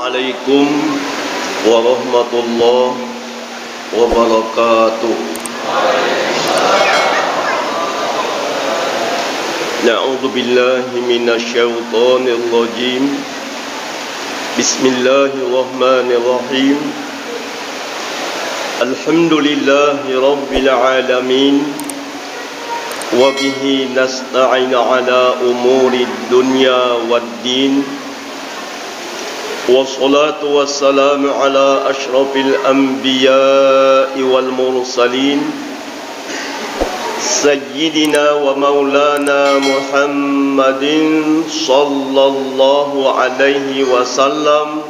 Assalamualaikum warahmatullahi wabarakatuh. Na'udzu billahi minasy syaithanir rajim. Bismillahirrahmanirrahim. Alhamdulillahi rabbil alamin. Wa bihi nasta'in ala umurid dunya waddin. Wassalatu wassalamu ala asyrafil anbiya'i wal mursalin Sayyidina wa maulana Muhammadin sallallahu alaihi wasallam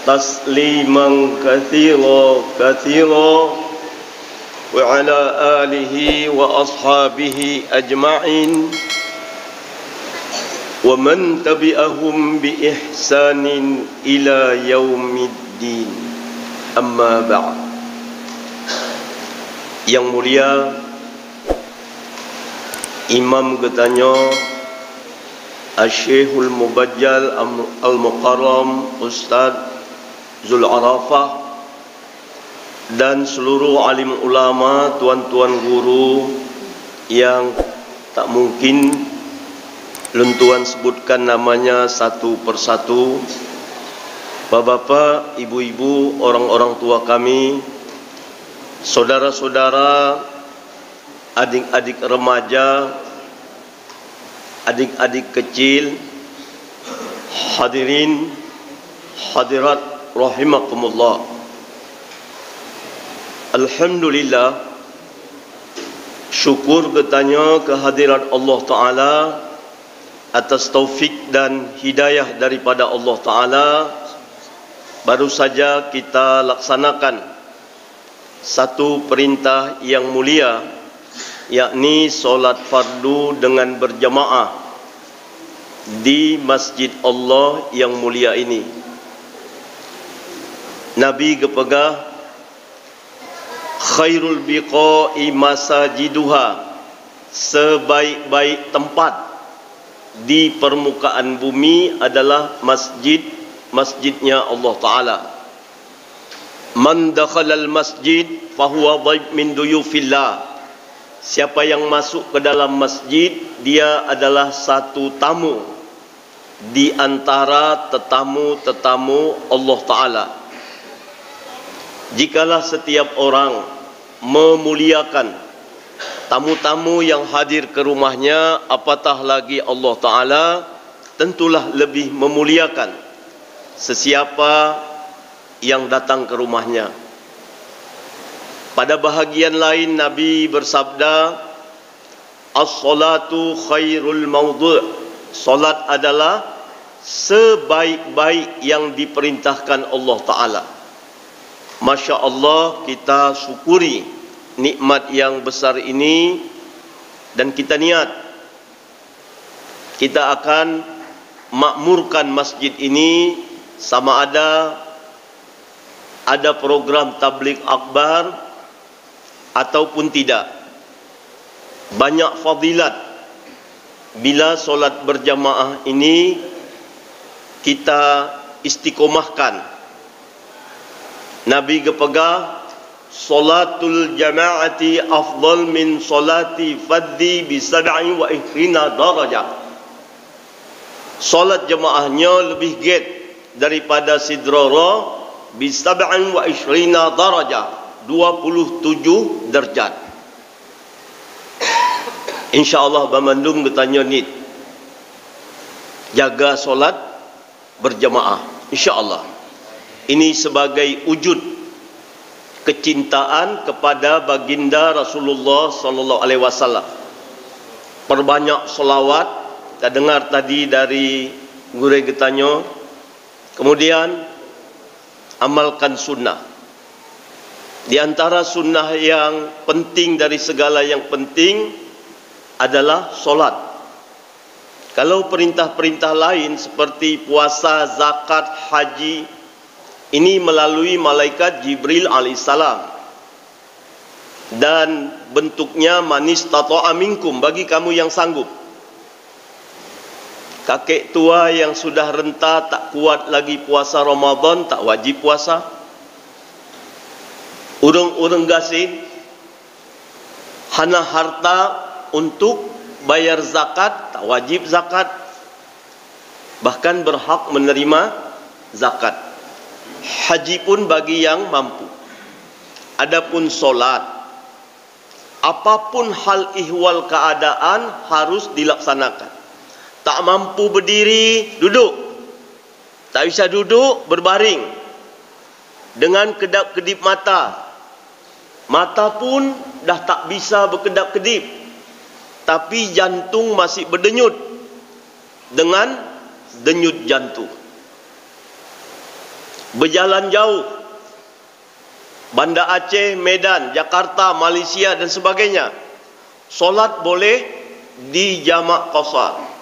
tasliman katsira katsira wa ala alihi wa ashabihi ajma'in wa man tabi'ahum bi ihsanin ila yaumiddin. Amma ba'd. Yang mulia Imam Getanyo Asy-Syekhul Mubajjal Al-Mukarram Ustaz Zul Arafah dan seluruh alim ulama, tuan-tuan guru yang tak mungkin luntuan sebutkan namanya satu persatu, bapak-bapak, ibu-ibu, orang-orang tua kami, saudara-saudara, adik-adik remaja, adik-adik kecil, hadirin, hadirat rahimakumullah. Alhamdulillah, syukur bertanya kehadirat Allah Ta'ala atas taufik dan hidayah daripada Allah Ta'ala. Baru saja kita laksanakan satu perintah yang mulia, yakni solat fardu dengan berjamaah di masjid Allah yang mulia ini. Nabi gepegah khairul biqa'i masajiduha, sebaik-baik tempat di permukaan bumi adalah masjidnya Allah Ta'ala. Man dakhalal masjid fahuwa dhaif min duyufillah. Siapa yang masuk ke dalam masjid, dia adalah satu tamu di antara tetamu-tetamu Allah Ta'ala. Jikalah setiap orang memuliakan tamu-tamu yang hadir ke rumahnya, apatah lagi Allah Ta'ala tentulah lebih memuliakan sesiapa yang datang ke rumahnya. Pada bahagian lain Nabi bersabda, as-salatu khairul mawdu'. Salat adalah sebaik-baik yang diperintahkan Allah Ta'ala. Masya Allah, kita syukuri nikmat yang besar ini dan kita niat kita akan makmurkan masjid ini, sama ada program tabligh akbar ataupun tidak. Banyak fadilat bila solat berjamaah ini kita istiqomahkan. Nabi gepegah salatul jama'ati afdal min salati faddi bi 27 darajah. Salat jemaahnya lebih giat daripada sidrara bi 27 darajah, 27 darjat. InsyaAllah Bamandum bertanya nit jaga solat berjemaah, insyaAllah. Ini sebagai wujud kecintaan kepada baginda Rasulullah sallallahu alaihi wasallam. Perbanyak selawat, kita dengar tadi dari Guru Getanyo. Kemudian amalkan sunnah. Di antara sunnah yang penting dari segala yang penting adalah solat. Kalau perintah-perintah lain seperti puasa, zakat, haji, ini melalui malaikat Jibril alaihissalam dan bentuknya manis tato'a minkum, bagi kamu yang sanggup. Kakek tua yang sudah renta tak kuat lagi puasa Ramadan, tak wajib puasa. Urang-urang gasing hana harta untuk bayar zakat, tak wajib zakat. Bahkan berhak menerima zakat. Haji pun bagi yang mampu. Adapun solat, apapun hal ihwal keadaan harus dilaksanakan. Tak mampu berdiri, duduk. Tak bisa duduk, berbaring. Dengan kedap-kedip mata. Mata pun dah tak bisa berkedap-kedip. Tapi jantung masih berdenyut. Dengan denyut jantung. Berjalan jauh. Banda Aceh, Medan, Jakarta, Malaysia dan sebagainya. Solat boleh di jamak qasar.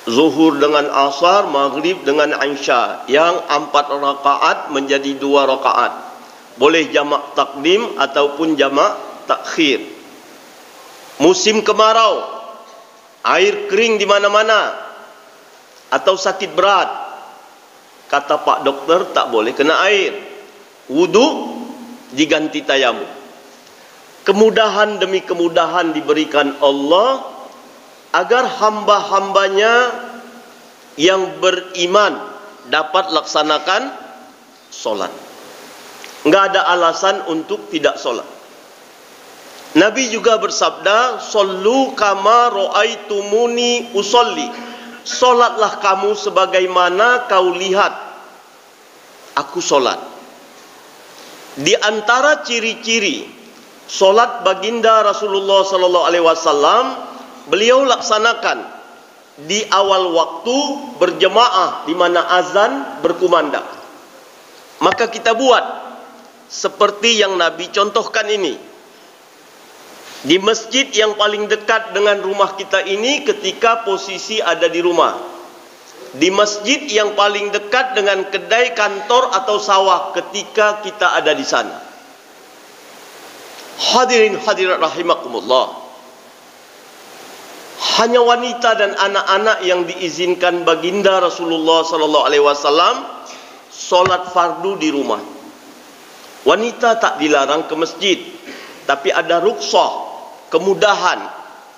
Zuhur dengan asar, maghrib dengan isya. Yang 4 rakaat menjadi 2 rakaat. Boleh jamak takdim ataupun jamak takhir. Musim kemarau, air kering di mana-mana, atau sakit berat, kata Pak Doktor tak boleh kena air. Wudu diganti tayamum. Kemudahan demi kemudahan diberikan Allah agar hamba-hambanya yang beriman dapat laksanakan solat. Enggak ada alasan untuk tidak solat. Nabi juga bersabda, "Shollu kama ra'aitumuni usolli." Solatlah kamu sebagaimana kau lihat aku solat. Di antara ciri-ciri solat baginda Rasulullah sallallahu alaihi wasallam, beliau laksanakan di awal waktu berjemaah di mana azan berkumandang. Maka kita buat seperti yang Nabi contohkan ini. Di masjid yang paling dekat dengan rumah kita ini ketika posisi ada di rumah. Di masjid yang paling dekat dengan kedai, kantor atau sawah ketika kita ada di sana. Hadirin hadirat rahimakumullah. Hanya wanita dan anak-anak yang diizinkan baginda Rasulullah sallallahu alaihi wasallam solat fardu di rumah. Wanita tak dilarang ke masjid, tapi ada rukhsah, kemudahan,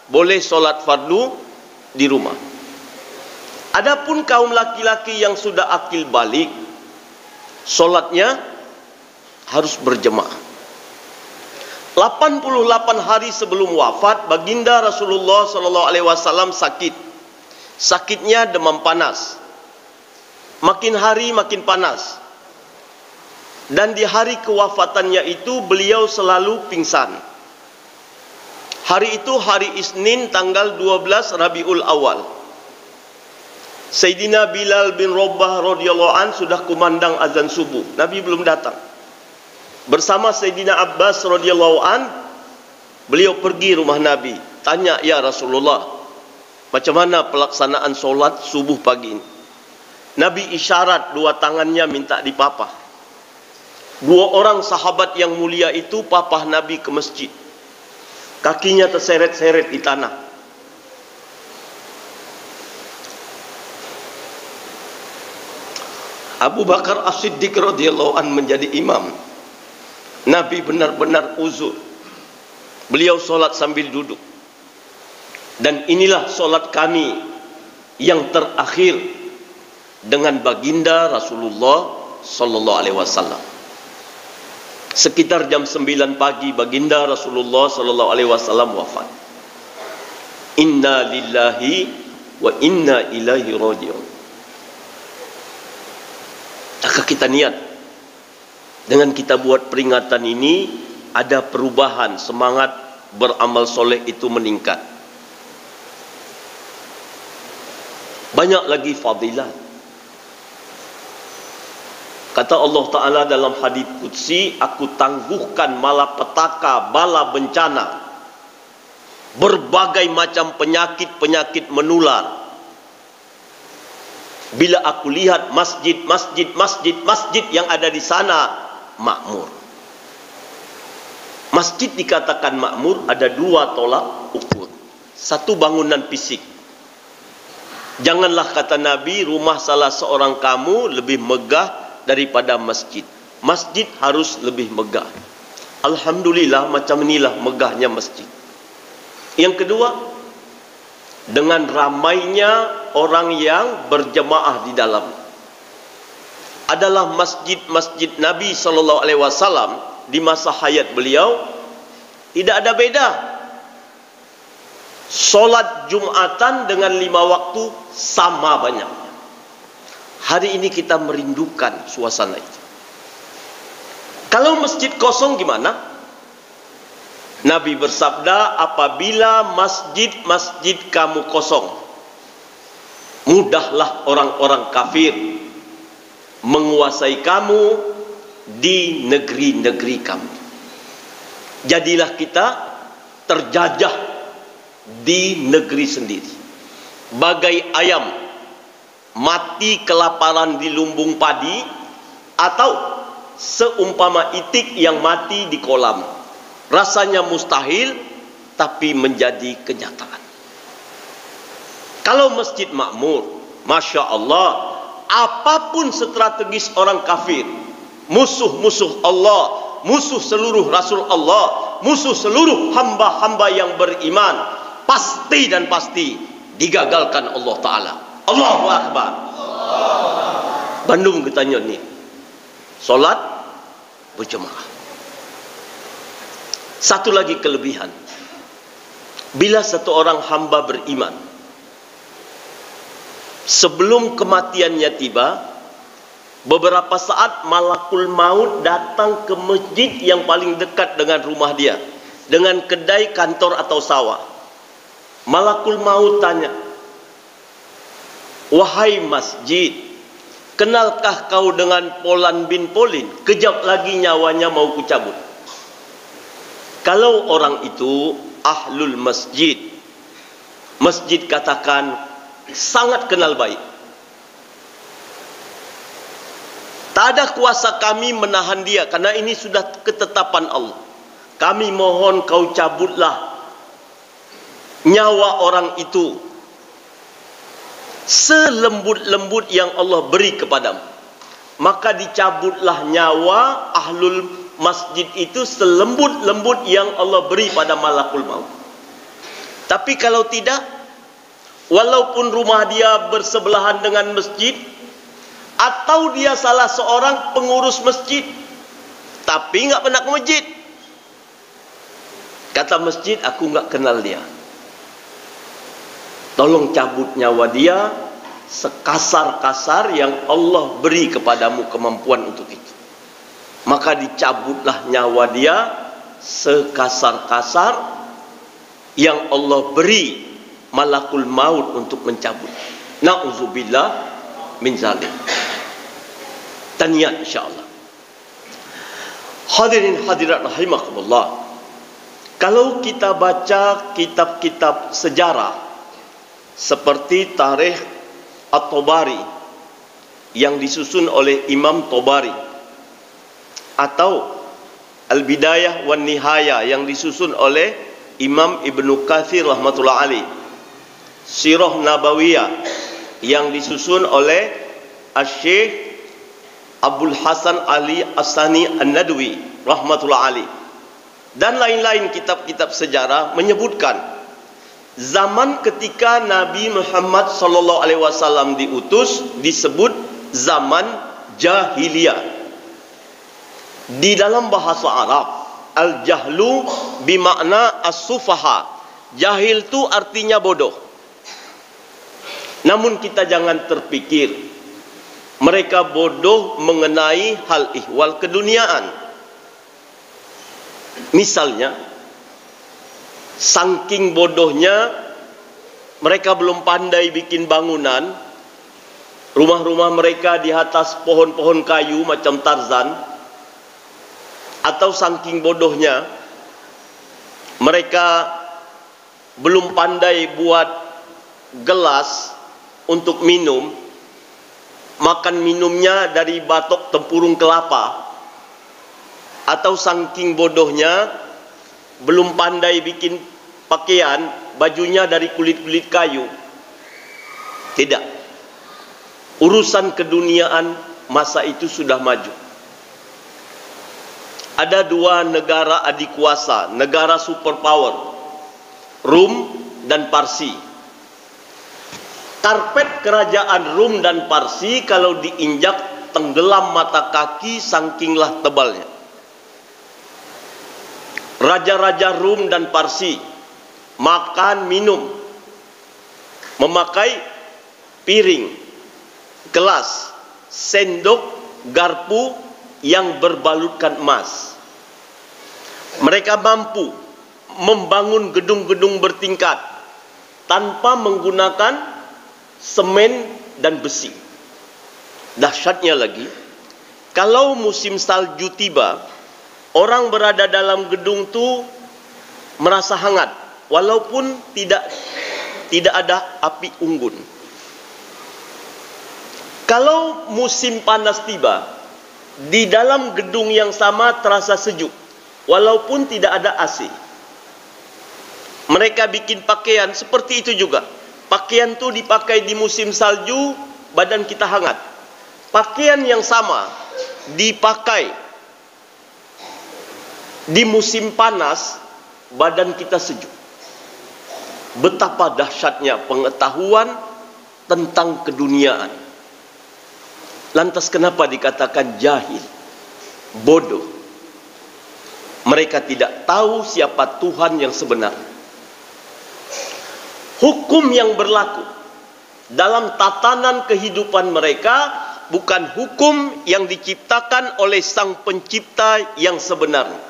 boleh solat fardu di rumah. Adapun kaum laki-laki yang sudah akil balik, solatnya harus berjemaah. 88 hari sebelum wafat, baginda Rasulullah sallallahu alaihi wasallam sakit. Sakitnya demam panas. Makin hari makin panas. Dan di hari kewafatannya itu beliau selalu pingsan. Hari itu hari Isnin tanggal 12 Rabiul Awal. Sayyidina Bilal bin Rabah radhiyallahu an sudah kumandang azan subuh. Nabi belum datang. Bersama Sayyidina Abbas radhiyallahu an, beliau pergi rumah Nabi. Tanya, "Ya Rasulullah, macam mana pelaksanaan solat subuh pagi ini?" Nabi isyarat dua tangannya minta dipapah. Dua orang sahabat yang mulia itu papah Nabi ke masjid. Kakinya terseret-seret di tanah. Abu Bakar As-Siddiq radhiyallahu an menjadi imam. Nabi benar-benar uzur. Beliau solat sambil duduk. Dan inilah solat kami yang terakhir dengan baginda Rasulullah sallallahu alaihi wasallam. Sekitar jam 9 pagi baginda Rasulullah sallallahu alaihi wasallam wafat. Inna lillahi wa inna ilaihi raji'un. Maka kita niat dengan kita buat peringatan ini, ada perubahan, semangat beramal soleh itu meningkat. Banyak lagi fadilat. Kata Allah Ta'ala dalam hadits qudsi, aku tangguhkan malapetaka, bala bencana, berbagai macam penyakit-penyakit menular. Bila aku lihat masjid yang ada di sana makmur. Masjid dikatakan makmur ada dua tolak ukur. Satu bangunan fisik. Janganlah, kata Nabi, rumah salah seorang kamu lebih megah daripada masjid. Masjid harus lebih megah. Alhamdulillah, macam inilah megahnya masjid. Yang kedua, dengan ramainya orang yang berjemaah di dalam adalah masjid-masjid Nabi SAW di masa hayat beliau. Tidak ada beda solat Jumatan dengan 5 waktu sama banyak. Hari ini kita merindukan suasana itu. Kalau masjid kosong gimana? Nabi bersabda, apabila masjid-masjid kamu kosong, mudahlah orang-orang kafir menguasai kamu di negeri-negeri kamu. Jadilah kita terjajah di negeri sendiri, bagai ayam mati kelaparan di lumbung padi, atau seumpama itik yang mati di kolam. Rasanya mustahil, tapi menjadi kenyataan. Kalau masjid makmur, Masya Allah, apapun strategis orang kafir, musuh-musuh Allah, musuh seluruh Rasul Allah, musuh seluruh hamba-hamba yang beriman, pasti dan pasti digagalkan Allah Ta'ala. Allahu Akbar. Bandung kita ni solat berjemaah. Satu lagi kelebihan, bila satu orang hamba beriman, sebelum kematiannya tiba, beberapa saat malakul maut datang ke masjid yang paling dekat dengan rumah dia, dengan kedai, kantor atau sawah. Malakul maut tanya, wahai masjid, kenalkah kau dengan Polan bin Polin? Kejap lagi nyawanya mau kucabut. Kalau orang itu ahlul masjid, masjid katakan sangat kenal baik. Tak ada kuasa kami menahan dia, karena ini sudah ketetapan Allah. Kami mohon kau cabutlah nyawa orang itu selembut-lembut yang Allah beri kepadamu. Maka dicabutlah nyawa ahlul masjid itu selembut-lembut yang Allah beri pada malakul maut. Tapi kalau tidak, walaupun rumah dia bersebelahan dengan masjid, atau dia salah seorang pengurus masjid, tapi enggak pernah ke masjid, kata masjid, aku enggak kenal dia, tolong cabut nyawa dia sekasar-kasar yang Allah beri kepadamu kemampuan untuk itu. Maka dicabutlah nyawa dia sekasar-kasar yang Allah beri malakul maut untuk mencabut. Na'udzubillah min zalim. Taniat insyaAllah. Hadirin hadirat rahimakumullah, kalau kita baca kitab-kitab sejarah seperti Tarikh At-Tabari yang disusun oleh Imam Tabari, atau Al-Bidayah wan Nihayah yang disusun oleh Imam Ibnu Katsir rahmatullah alaih, Sirah Nabawiyah yang disusun oleh Asy-Syaikh Abdul Hasan Ali As-Sani An-Nadwi rahmatullah alaih, dan lain-lain kitab-kitab sejarah menyebutkan zaman ketika Nabi Muhammad sallallahu alaihi wasallam diutus disebut zaman jahiliyah. Di dalam bahasa Arab, al-jahlu bimakna as-sufaha. Jahil itu artinya bodoh. Namun kita jangan terpikir mereka bodoh mengenai hal ihwal keduniaan. Misalnya, saking bodohnya mereka belum pandai bikin bangunan, rumah-rumah mereka di atas pohon-pohon kayu macam Tarzan. Atau saking bodohnya mereka belum pandai buat gelas untuk minum, makan minumnya dari batok tempurung kelapa. Atau saking bodohnya belum pandai bikin pakaian, bajunya dari kulit-kulit kayu. Tidak. Urusan keduniaan masa itu sudah maju. Ada dua negara adik kuasa, negara superpower, Rum dan Parsi. Karpet kerajaan Rum dan Parsi kalau diinjak tenggelam mata kaki sangkinglah tebalnya. Raja-raja Rum dan Parsi makan minum memakai piring, gelas, sendok, garpu yang berbalutkan emas. Mereka mampu membangun gedung-gedung bertingkat tanpa menggunakan semen dan besi. Dahsyatnya lagi, kalau musim salju tiba, orang berada dalam gedung itu merasa hangat walaupun tidak ada api unggun. Kalau musim panas tiba, di dalam gedung yang sama terasa sejuk walaupun tidak ada AC. Mereka bikin pakaian seperti itu juga. Pakaian itu dipakai di musim salju, badan kita hangat. Pakaian yang sama dipakai di musim panas, badan kita sejuk. Betapa dahsyatnya pengetahuan tentang keduniaan. Lantas kenapa dikatakan jahil, bodoh? Mereka tidak tahu siapa Tuhan yang sebenarnya. Hukum yang berlaku dalam tatanan kehidupan mereka bukan hukum yang diciptakan oleh Sang Pencipta yang sebenarnya.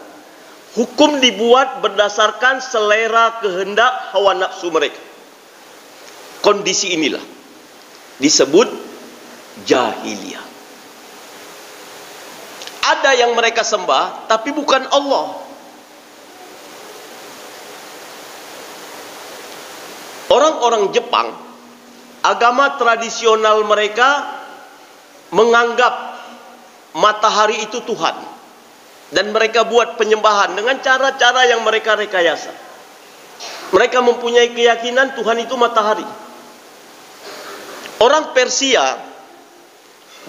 Hukum dibuat berdasarkan selera kehendak hawa nafsu mereka. Kondisi inilah disebut jahiliyah. Ada yang mereka sembah tapi bukan Allah. Orang-orang Jepang, agama tradisional mereka menganggap matahari itu Tuhan. Dan mereka buat penyembahan dengan cara-cara yang mereka rekayasa. Mereka mempunyai keyakinan Tuhan itu matahari. Orang Persia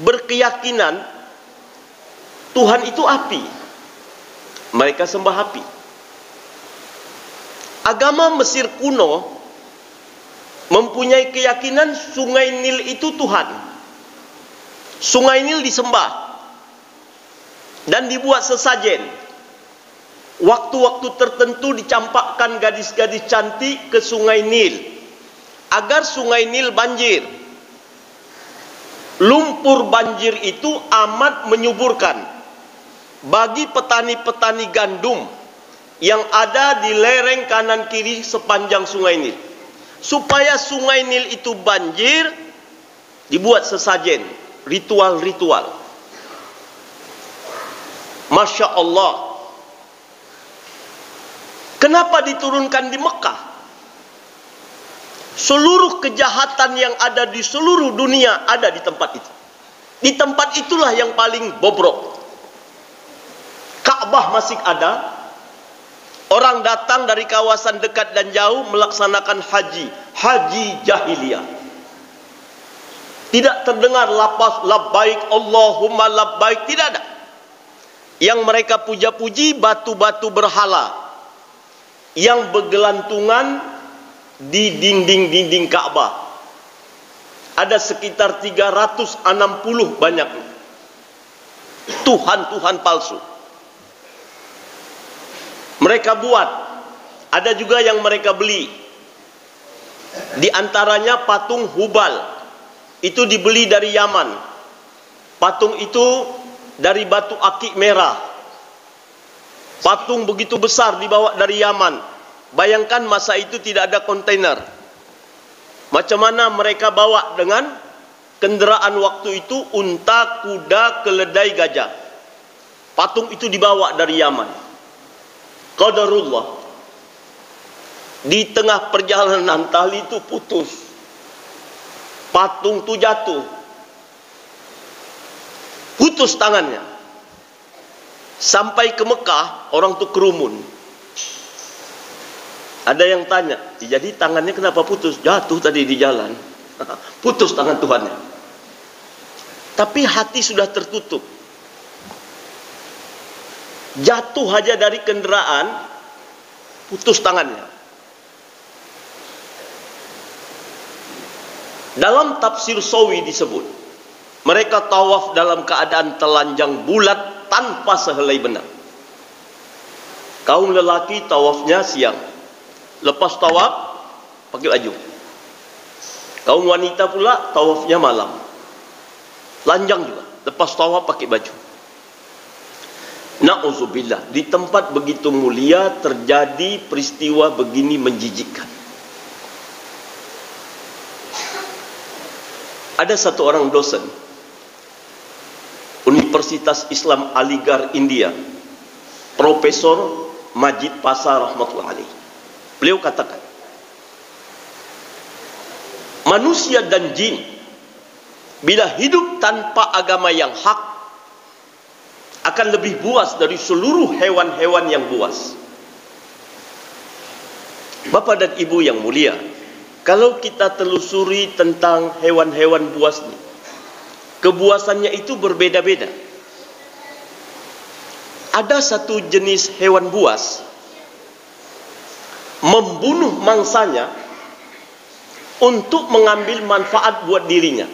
berkeyakinan Tuhan itu api. Mereka sembah api. Agama Mesir kuno mempunyai keyakinan Sungai Nil itu Tuhan. Sungai Nil disembah dan dibuat sesajen. Waktu-waktu tertentu dicampakkan gadis-gadis cantik ke Sungai Nil agar Sungai Nil banjir. Lumpur banjir itu amat menyuburkan bagi petani-petani gandum yang ada di lereng kanan kiri sepanjang Sungai Nil. Supaya Sungai Nil itu banjir, dibuat sesajen, ritual-ritual. Masya Allah. Kenapa diturunkan di Mekah? Seluruh kejahatan yang ada di seluruh dunia ada di tempat itu. Di tempat itulah yang paling bobrok. Ka'bah masih ada. Orang datang dari kawasan dekat dan jauh melaksanakan haji. Haji jahiliyah. Tidak terdengar lafaz labbaik Allahumma labbaik. Tidak ada. Yang mereka puja-puji batu-batu berhala yang bergelantungan di dinding-dinding Ka'bah. Ada sekitar 360 banyaknya. Tuhan-Tuhan palsu. Mereka buat. Ada juga yang mereka beli. Di antaranya patung Hubal. Itu dibeli dari Yaman. Patung itu dari batu akik merah. Patung begitu besar dibawa dari Yaman. Bayangkan masa itu tidak ada kontainer. Macam mana mereka bawa dengan kenderaan waktu itu unta, kuda, keledai, gajah. Patung itu dibawa dari Yaman. Qadarullah. Di tengah perjalanan tali itu putus. Patung itu jatuh. Putus tangannya. Sampai ke Mekah, orang itu kerumun. Ada yang tanya, jadi tangannya kenapa putus? Jatuh tadi di jalan. putus tangan Tuhannya. Tapi hati sudah tertutup. Jatuh aja dari kendaraan, putus tangannya. Dalam tafsir Sawi disebut, mereka tawaf dalam keadaan telanjang bulat tanpa sehelai benang. Kaum lelaki tawafnya siang, lepas tawaf pakai baju. Kaum wanita pula tawafnya malam, lanjang juga, lepas tawaf pakai baju. Na'udzubillah, di tempat begitu mulia terjadi peristiwa begini menjijikkan. Ada satu orang dosen Universitas Islam Aligarh India, Profesor Majid Pasar rahmatullah alaih. Beliau katakan, manusia dan jin bila hidup tanpa agama yang hak akan lebih buas dari seluruh hewan-hewan yang buas. Bapak dan Ibu yang mulia, kalau kita telusuri tentang hewan-hewan buas ini, kebuasannya itu berbeda-beda. Ada satu jenis hewan buas membunuh mangsanya untuk mengambil manfaat buat dirinya.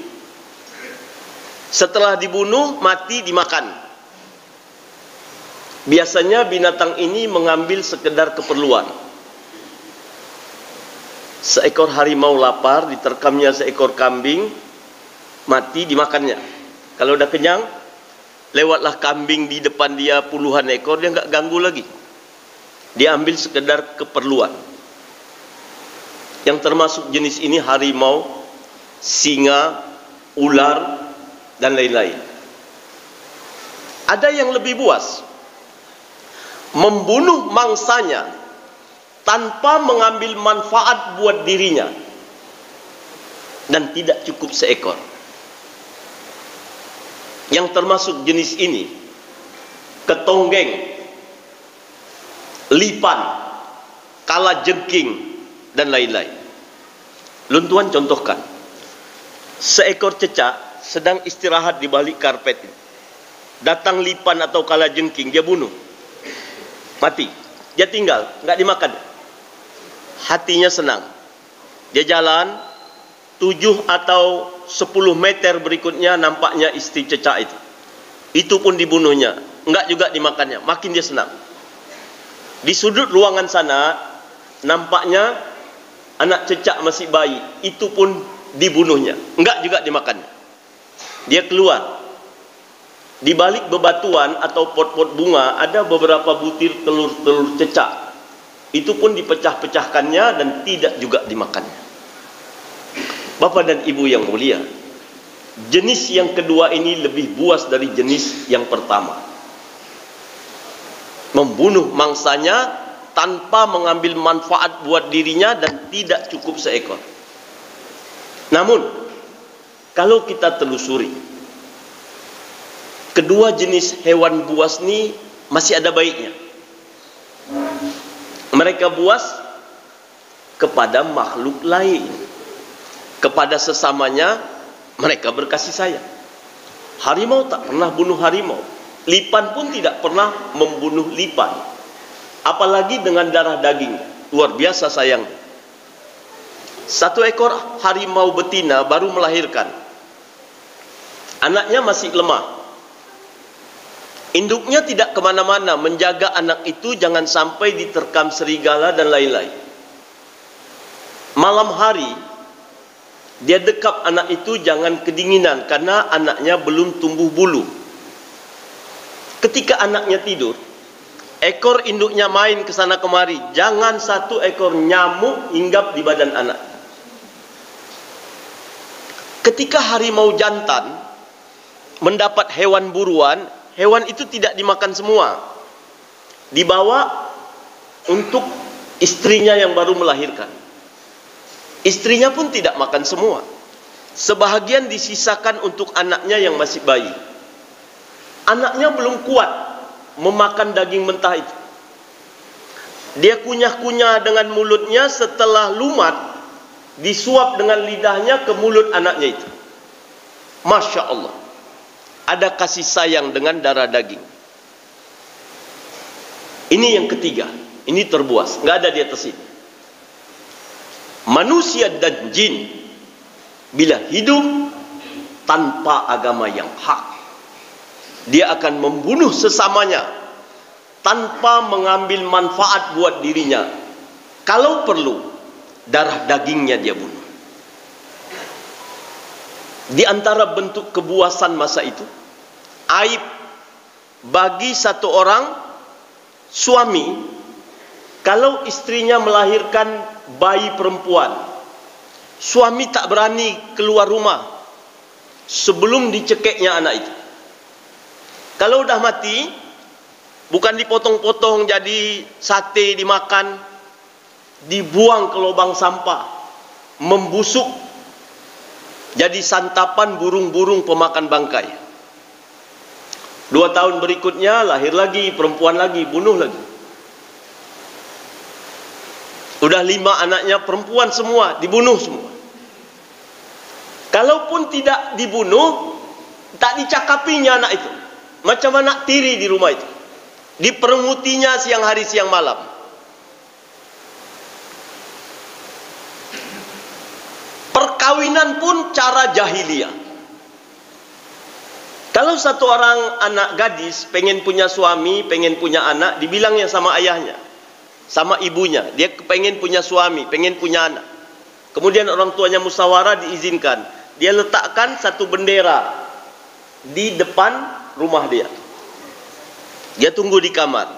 Setelah dibunuh, mati, dimakan. Biasanya binatang ini mengambil sekedar keperluan. Seekor harimau lapar, diterkamnya seekor kambing, mati, dimakannya. Kalau udah kenyang, lewatlah kambing di depan dia puluhan ekor, dia nggak ganggu lagi. Dia ambil sekedar keperluan. Yang termasuk jenis ini harimau, singa, ular, dan lain-lain. Ada yang lebih buas, membunuh mangsanya tanpa mengambil manfaat buat dirinya, dan tidak cukup seekor. Yang termasuk jenis ini ketonggeng, lipan, kalajengking, dan lain-lain. Luntuan contohkan, seekor cecak sedang istirahat di balik karpet. Datang lipan atau kalajengking, dia bunuh, mati. Dia tinggal, nggak dimakan. Hatinya senang. Dia jalan 7 atau 10 meter berikutnya, nampaknya istri cecak itu. Itu pun dibunuhnya, enggak juga dimakannya. Makin dia senang. Di sudut ruangan sana, nampaknya anak cecak masih bayi. Itu pun dibunuhnya, enggak juga dimakannya. Dia keluar. Di balik bebatuan atau pot-pot bunga ada beberapa butir telur-telur cecak. Itu pun dipecah-pecahkannya dan tidak juga dimakannya. Bapak dan Ibu yang mulia, jenis yang kedua ini lebih buas dari jenis yang pertama. Membunuh mangsanya tanpa mengambil manfaat buat dirinya dan tidak cukup seekor. Namun, kalau kita telusuri, kedua jenis hewan buas ini masih ada baiknya. Mereka buas kepada makhluk lain, kepada sesamanya mereka berkasih sayang. Harimau tak pernah bunuh harimau, lipan pun tidak pernah membunuh lipan, apalagi dengan darah daging. Luar biasa sayang. Satu ekor harimau betina baru melahirkan, anaknya masih lemah. Induknya tidak kemana-mana menjaga anak itu jangan sampai diterkam serigala dan lain-lain. Malam hari dia dekap anak itu jangan kedinginan karena anaknya belum tumbuh bulu. Ketika anaknya tidur, ekor induknya main ke sana kemari, jangan satu ekor nyamuk hinggap di badan anak. Ketika harimau jantan mendapat hewan buruan, hewan itu tidak dimakan semua, dibawa untuk istrinya yang baru melahirkan. Istrinya pun tidak makan semua. Sebahagian disisakan untuk anaknya yang masih bayi. Anaknya belum kuat memakan daging mentah itu. Dia kunyah-kunyah dengan mulutnya, setelah lumat disuap dengan lidahnya ke mulut anaknya itu. Masya Allah, ada kasih sayang dengan darah daging. Ini yang ketiga, ini terbuas, nggak ada di atas ini. Manusia dan jin bila hidup tanpa agama yang hak, dia akan membunuh sesamanya tanpa mengambil manfaat buat dirinya. Kalau perlu, darah dagingnya dia bunuh. Di antara bentuk kebuasan masa itu, aib bagi satu orang suami kalau istrinya melahirkan bayi perempuan, suami tak berani keluar rumah sebelum dicekiknya anak itu. Kalau udah mati, bukan dipotong-potong jadi sate dimakan, dibuang ke lubang sampah, membusuk jadi santapan burung-burung pemakan bangkai. 2 tahun berikutnya lahir lagi, perempuan lagi, bunuh lagi. Udah 5 anaknya perempuan semua, dibunuh semua. Kalaupun tidak dibunuh, tak dicakapinya anak itu. Macam anak tiri di rumah itu, diperengutinya siang hari siang malam. Perkawinan pun cara jahiliyah. Kalau satu orang anak gadis pengen punya suami, pengen punya anak, dibilangnya sama ayahnya, sama ibunya, dia pengen punya suami, pengen punya anak. Kemudian orang tuanya musyawarah, diizinkan. Dia letakkan satu bendera di depan rumah dia. Dia tunggu di kamar.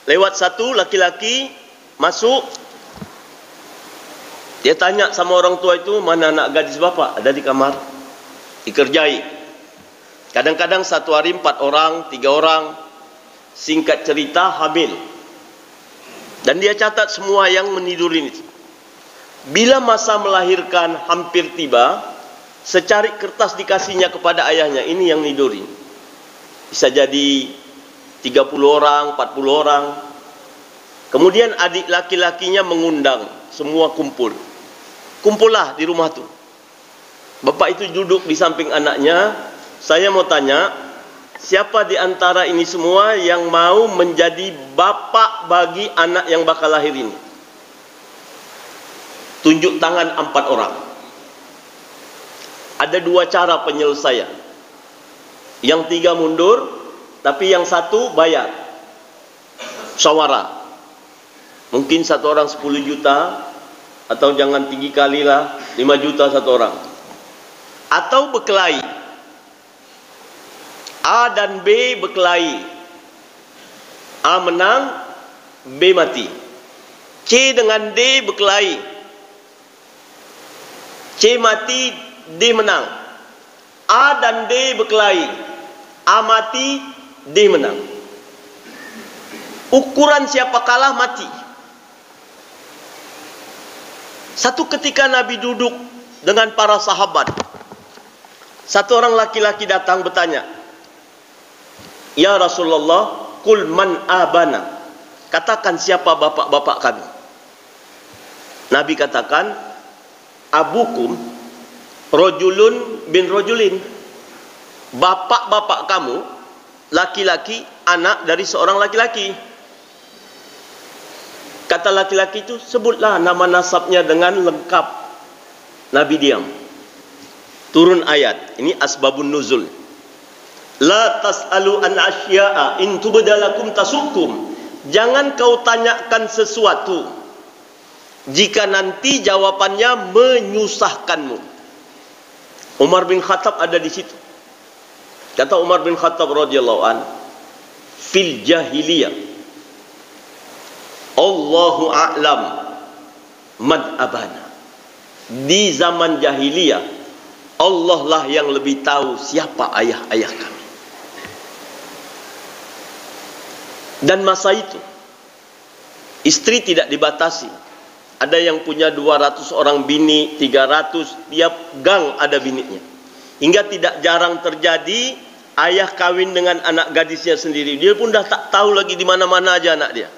Lewat satu laki-laki masuk. Dia tanya sama orang tua itu, mana anak gadis bapak? Ada di kamar, dikerjai. Kadang-kadang satu hari 4 orang, 3 orang. Singkat cerita, hamil. Dan dia catat semua yang menidurin itu. Bila masa melahirkan hampir tiba, secari kertas dikasihnya kepada ayahnya, ini yang nidurin. Bisa jadi 30 orang, 40 orang. Kemudian adik laki-lakinya mengundang, semua kumpul. Kumpullah di rumah tu. Bapak itu duduk di samping anaknya. Saya mau tanya, siapa di antara ini semua yang mau menjadi bapak bagi anak yang bakal lahir ini? Tunjuk tangan 4 orang. Ada 2 cara penyelesaian. Yang 3 mundur, tapi yang 1 bayar. Musyawarah. Mungkin satu orang 10 juta, atau jangan tinggi kali lah, 5 juta satu orang. Atau berkelahi. A dan B berkelahi. A menang, B mati. C dengan D berkelahi. C mati, D menang. A dan D berkelahi. A mati, D menang. Ukuran siapa kalah mati. Satu ketika Nabi duduk dengan para sahabat. Satu orang laki-laki datang bertanya, "Ya Rasulullah, qul man abana." Katakan siapa bapak-bapak kami. Nabi katakan, "Abukum rojulun bin rojulin." Bapak-bapak kamu laki-laki, anak dari seorang laki-laki. Kata laki-laki itu, sebutlah nama nasabnya dengan lengkap. Nabi diam. Turun ayat. Ini asbabun nuzul. La tas'alu an asya'a in tubdalakum tasukum. Jangan kau tanyakan sesuatu jika nanti jawabannya menyusahkanmu. Umar bin Khattab ada di situ. Kata Umar bin Khattab radhiyallahu an, fil jahiliyah Allahu a'lam man abana. Di zaman jahiliyah, Allah lah yang lebih tahu siapa ayah-ayah kami. Dan masa itu, istri tidak dibatasi. Ada yang punya 200 orang bini, 300, tiap gang ada bininya. Hingga tidak jarang terjadi ayah kawin dengan anak gadisnya sendiri. Dia pun dah tak tahu lagi di mana-mana aja anak dia.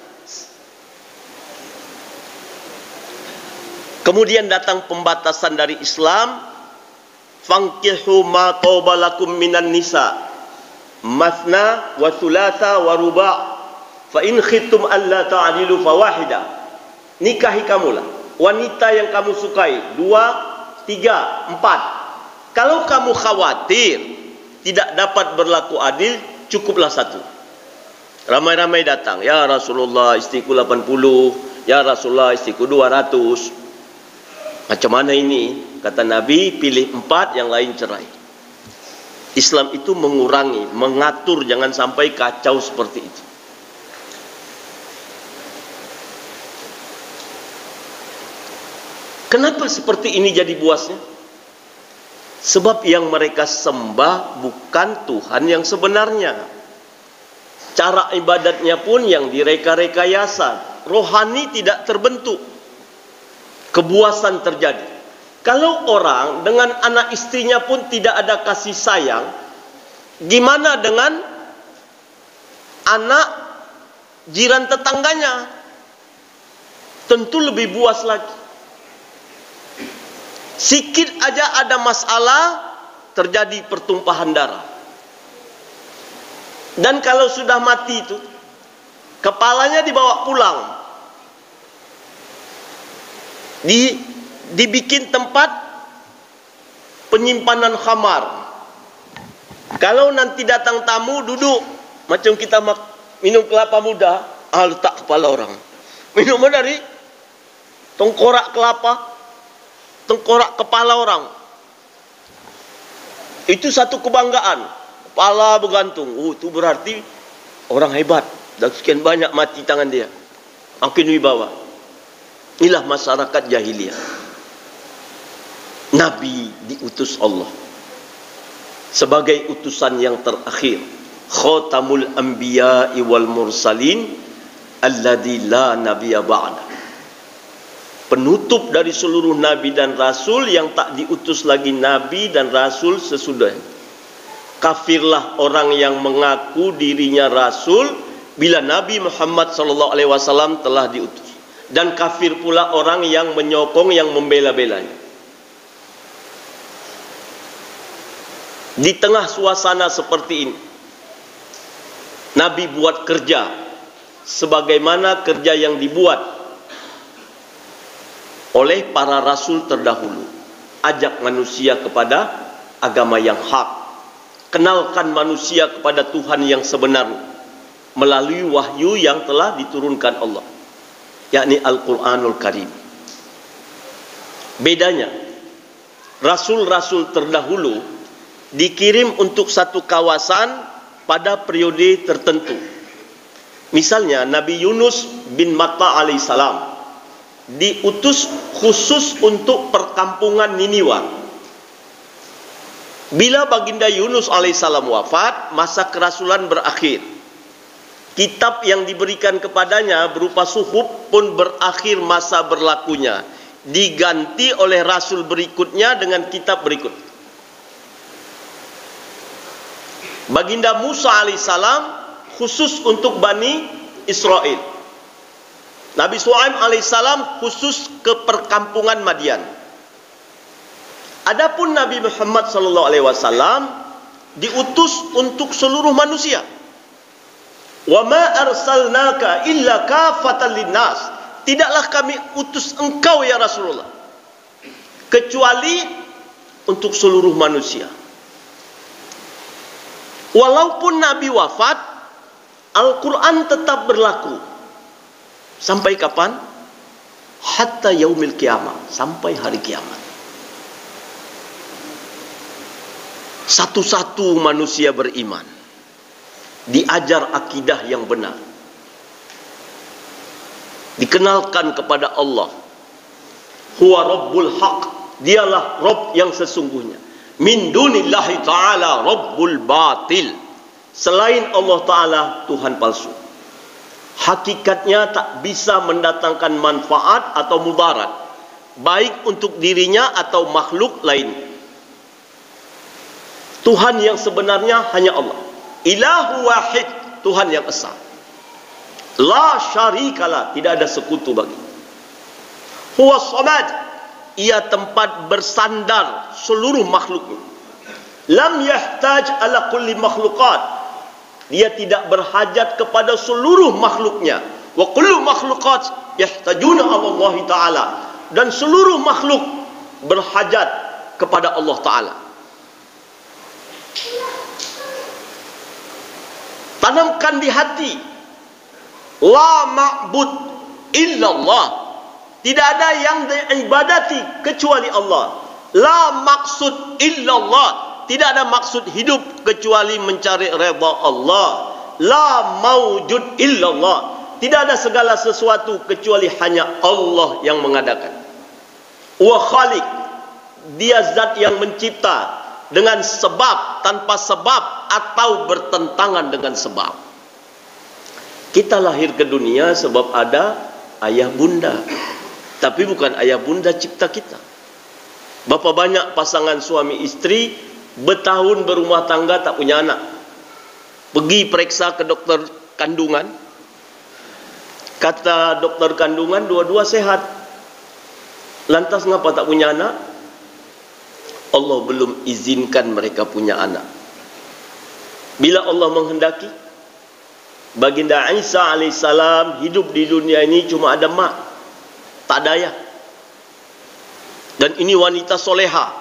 Kemudian datang pembatasan dari Islam, fankihu ma taba lakum minan nisa mathna wa thulatha wa ruba' fa in khiftum alla ta'dilu fawahida. Nikahi kamulah wanita yang kamu sukai, 2, 3, 4. Kalau kamu khawatir tidak dapat berlaku adil, cukuplah 1. Ramai-ramai datang, ya Rasulullah istriku 80, ya Rasulullah istriku 200. Macam mana ini? Kata Nabi, pilih 4, yang lain cerai. Islam itu mengurangi, mengatur, jangan sampai kacau seperti itu. Kenapa seperti ini jadi buasnya? Sebab yang mereka sembah bukan Tuhan yang sebenarnya. Cara ibadatnya pun yang direka-rekayasa. Rohani tidak terbentuk. Kebuasan terjadi. Kalau orang dengan anak istrinya pun tidak ada kasih sayang, gimana dengan anak jiran tetangganya? Tentu lebih buas lagi. Sikit aja ada masalah, terjadi pertumpahan darah. Dan kalau sudah mati itu, kepalanya dibawa pulang, dibikin tempat penyimpanan khamar. Kalau nanti datang tamu, duduk macam kita minum kelapa muda, letak kepala orang. Minumnya dari tengkorak kelapa, tengkorak kepala orang. Itu satu kebanggaan. Kepala bergantung. Itu berarti orang hebat. Dan sekian banyak mati tangan dia. Makin wibawa. Inilah masyarakat jahiliyah. Nabi diutus Allah sebagai utusan yang terakhir. Khatamul anbiya'i wal mursalin alladzi la nabiyya ba'da. Penutup dari seluruh nabi dan rasul yang tak diutus lagi nabi dan rasul sesudah. Kafirlah orang yang mengaku dirinya rasul bila Nabi Muhammad SAW telah diutus. Dan kafir pula orang yang menyokong, yang membela-belanya. Di tengah suasana seperti ini, Nabi buat kerja sebagaimana kerja yang dibuat oleh para rasul terdahulu. Ajak manusia kepada agama yang hak. Kenalkan manusia kepada Tuhan yang sebenar melalui wahyu yang telah diturunkan Allah, yakni Al-Quranul Karim. Bedanya, rasul-rasul terdahulu dikirim untuk satu kawasan pada periode tertentu. Misalnya Nabi Yunus bin Matta alaihissalam diutus khusus untuk perkampungan Niniwa. Bila baginda Yunus alaihissalam wafat, masa kerasulan berakhir. Kitab yang diberikan kepadanya berupa suhuf pun berakhir masa berlakunya. Diganti oleh rasul berikutnya dengan kitab berikut. Baginda Musa alaihissalam khusus untuk Bani Israel. Nabi Shu'aib alaihissalam khusus ke perkampungan Madian. Adapun Nabi Muhammad SAW diutus untuk seluruh manusia. Wa ma arsalnaka illa kafatan linnas. Tidaklah kami utus engkau ya Rasulullah kecuali untuk seluruh manusia. Walaupun Nabi wafat, Al-Quran tetap berlaku. Sampai kapan? Hatta yaumil qiyamah, sampai hari kiamat. Satu-satu manusia beriman, diajar akidah yang benar, dikenalkan kepada Allah. Huwa Rabbul Haq, dialah Rabb yang sesungguhnya. Min dunillahi ta'ala Rabbul Batil, selain Allah Ta'ala Tuhan palsu. Hakikatnya tak bisa mendatangkan manfaat atau mudarat, baik untuk dirinya atau makhluk lain. Tuhan yang sebenarnya hanya Allah. Ilahu wahid, Tuhan yang esa. La syarikalah, tidak ada sekutu bagi. Huwa samad, ia tempat bersandar seluruh makhluknya. Lam yahtaj ala kulli makhluqat, dia tidak berhajat kepada seluruh makhluknya. Wa kullu makhluqat yahtajuna ala Allah Ta'ala, dan seluruh makhluk berhajat kepada Allah Ta'ala. Tanamkan di hati, la ma'bud illallah, tidak ada yang diibadati kecuali Allah. La maksud illallah, tidak ada maksud hidup kecuali mencari redha Allah. La maujud illallah, tidak ada segala sesuatu kecuali hanya Allah yang mengadakan. Wa khaliq, dia zat yang mencipta dengan sebab, tanpa sebab, atau bertentangan dengan sebab. Kita lahir ke dunia sebab ada ayah bunda, tapi bukan ayah bunda cipta kita. Berapa banyak pasangan suami istri bertahun berumah tangga tak punya anak. Pergi periksa ke dokter kandungan, kata dokter kandungan dua-dua sehat. Lantas ngapa tak punya anak? Allah belum izinkan mereka punya anak. Bila Allah menghendaki, baginda Isa alaihissalam hidup di dunia ini cuma ada mak, tak ada ayah. Dan ini wanita soleha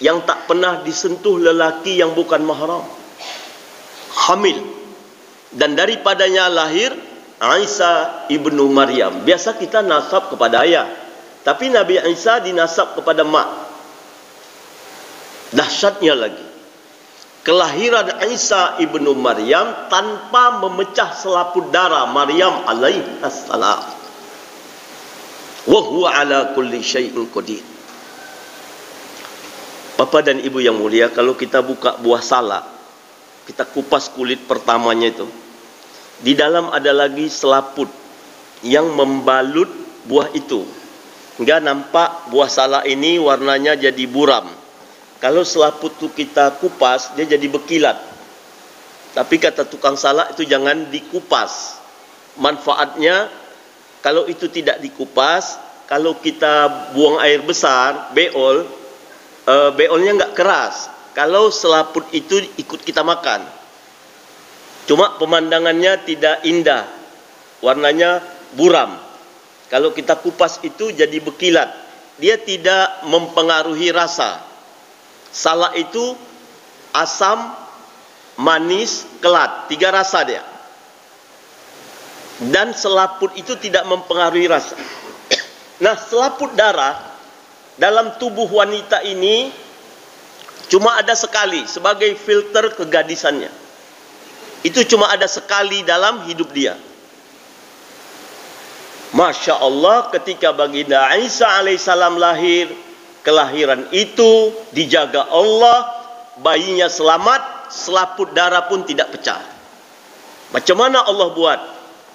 yang tak pernah disentuh lelaki yang bukan mahram, hamil, dan daripadanya lahir Isa ibnu Maryam. Biasa kita nasab kepada ayah, tapi Nabi Isa dinasab kepada mak. Dahsyatnya lagi, kelahiran Isa ibnu Maryam tanpa memecah selaput darah Maryam alaihissalam. Wa huwa ala kulli syai'in qadir. Bapak dan Ibu yang mulia, kalau kita buka buah salak, kita kupas kulit pertamanya itu, di dalam ada lagi selaput yang membalut buah itu, hingga nampak buah salak ini warnanya jadi buram. Kalau selaput itu kita kupas, dia jadi berkilat. Tapi kata tukang salak itu jangan dikupas. Manfaatnya, kalau itu tidak dikupas, kalau kita buang air besar, beol, beolnya enggak keras. Kalau selaput itu ikut kita makan, cuma pemandangannya tidak indah, warnanya buram. Kalau kita kupas itu jadi berkilat, dia tidak mempengaruhi rasa. Salak itu asam, manis, kelat, 3 rasa dia. Dan selaput itu tidak mempengaruhi rasa. Nah, selaput darah dalam tubuh wanita ini cuma ada sekali sebagai filter kegadisannya. Itu cuma ada sekali dalam hidup dia. Masya Allah, ketika baginda Isa alaihissalam lahir, kelahiran itu dijaga Allah, bayinya selamat, selaput darah pun tidak pecah. Macam mana Allah buat?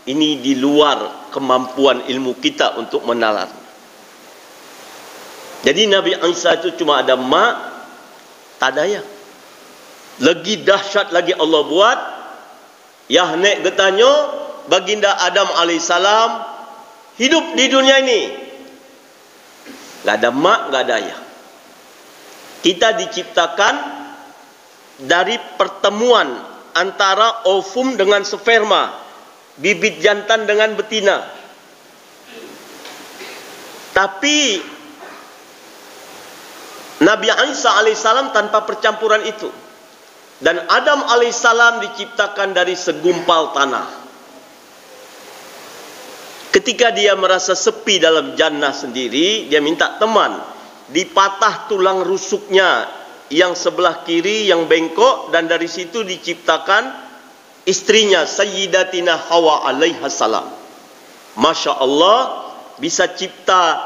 Ini di luar kemampuan ilmu kita untuk menalar. Jadi Nabi Isa itu cuma ada mak, tak ada ayah. Lagi dahsyat lagi Allah buat, Yahnek getanyo, baginda Adam alaihissalam hidup di dunia ini. Gak ada mak, gak ada ayah. Kita diciptakan dari pertemuan antara ovum dengan sperma, bibit jantan dengan betina. Tapi Nabi Isa alaihissalam tanpa percampuran itu. Dan Adam alaihissalam diciptakan dari segumpal tanah. Ketika dia merasa sepi dalam jannah sendiri, dia minta teman. Dipatah tulang rusuknya yang sebelah kiri yang bengkok, dan dari situ diciptakan istrinya Sayyidatina Hawa alaihissalam. Masya Allah, bisa cipta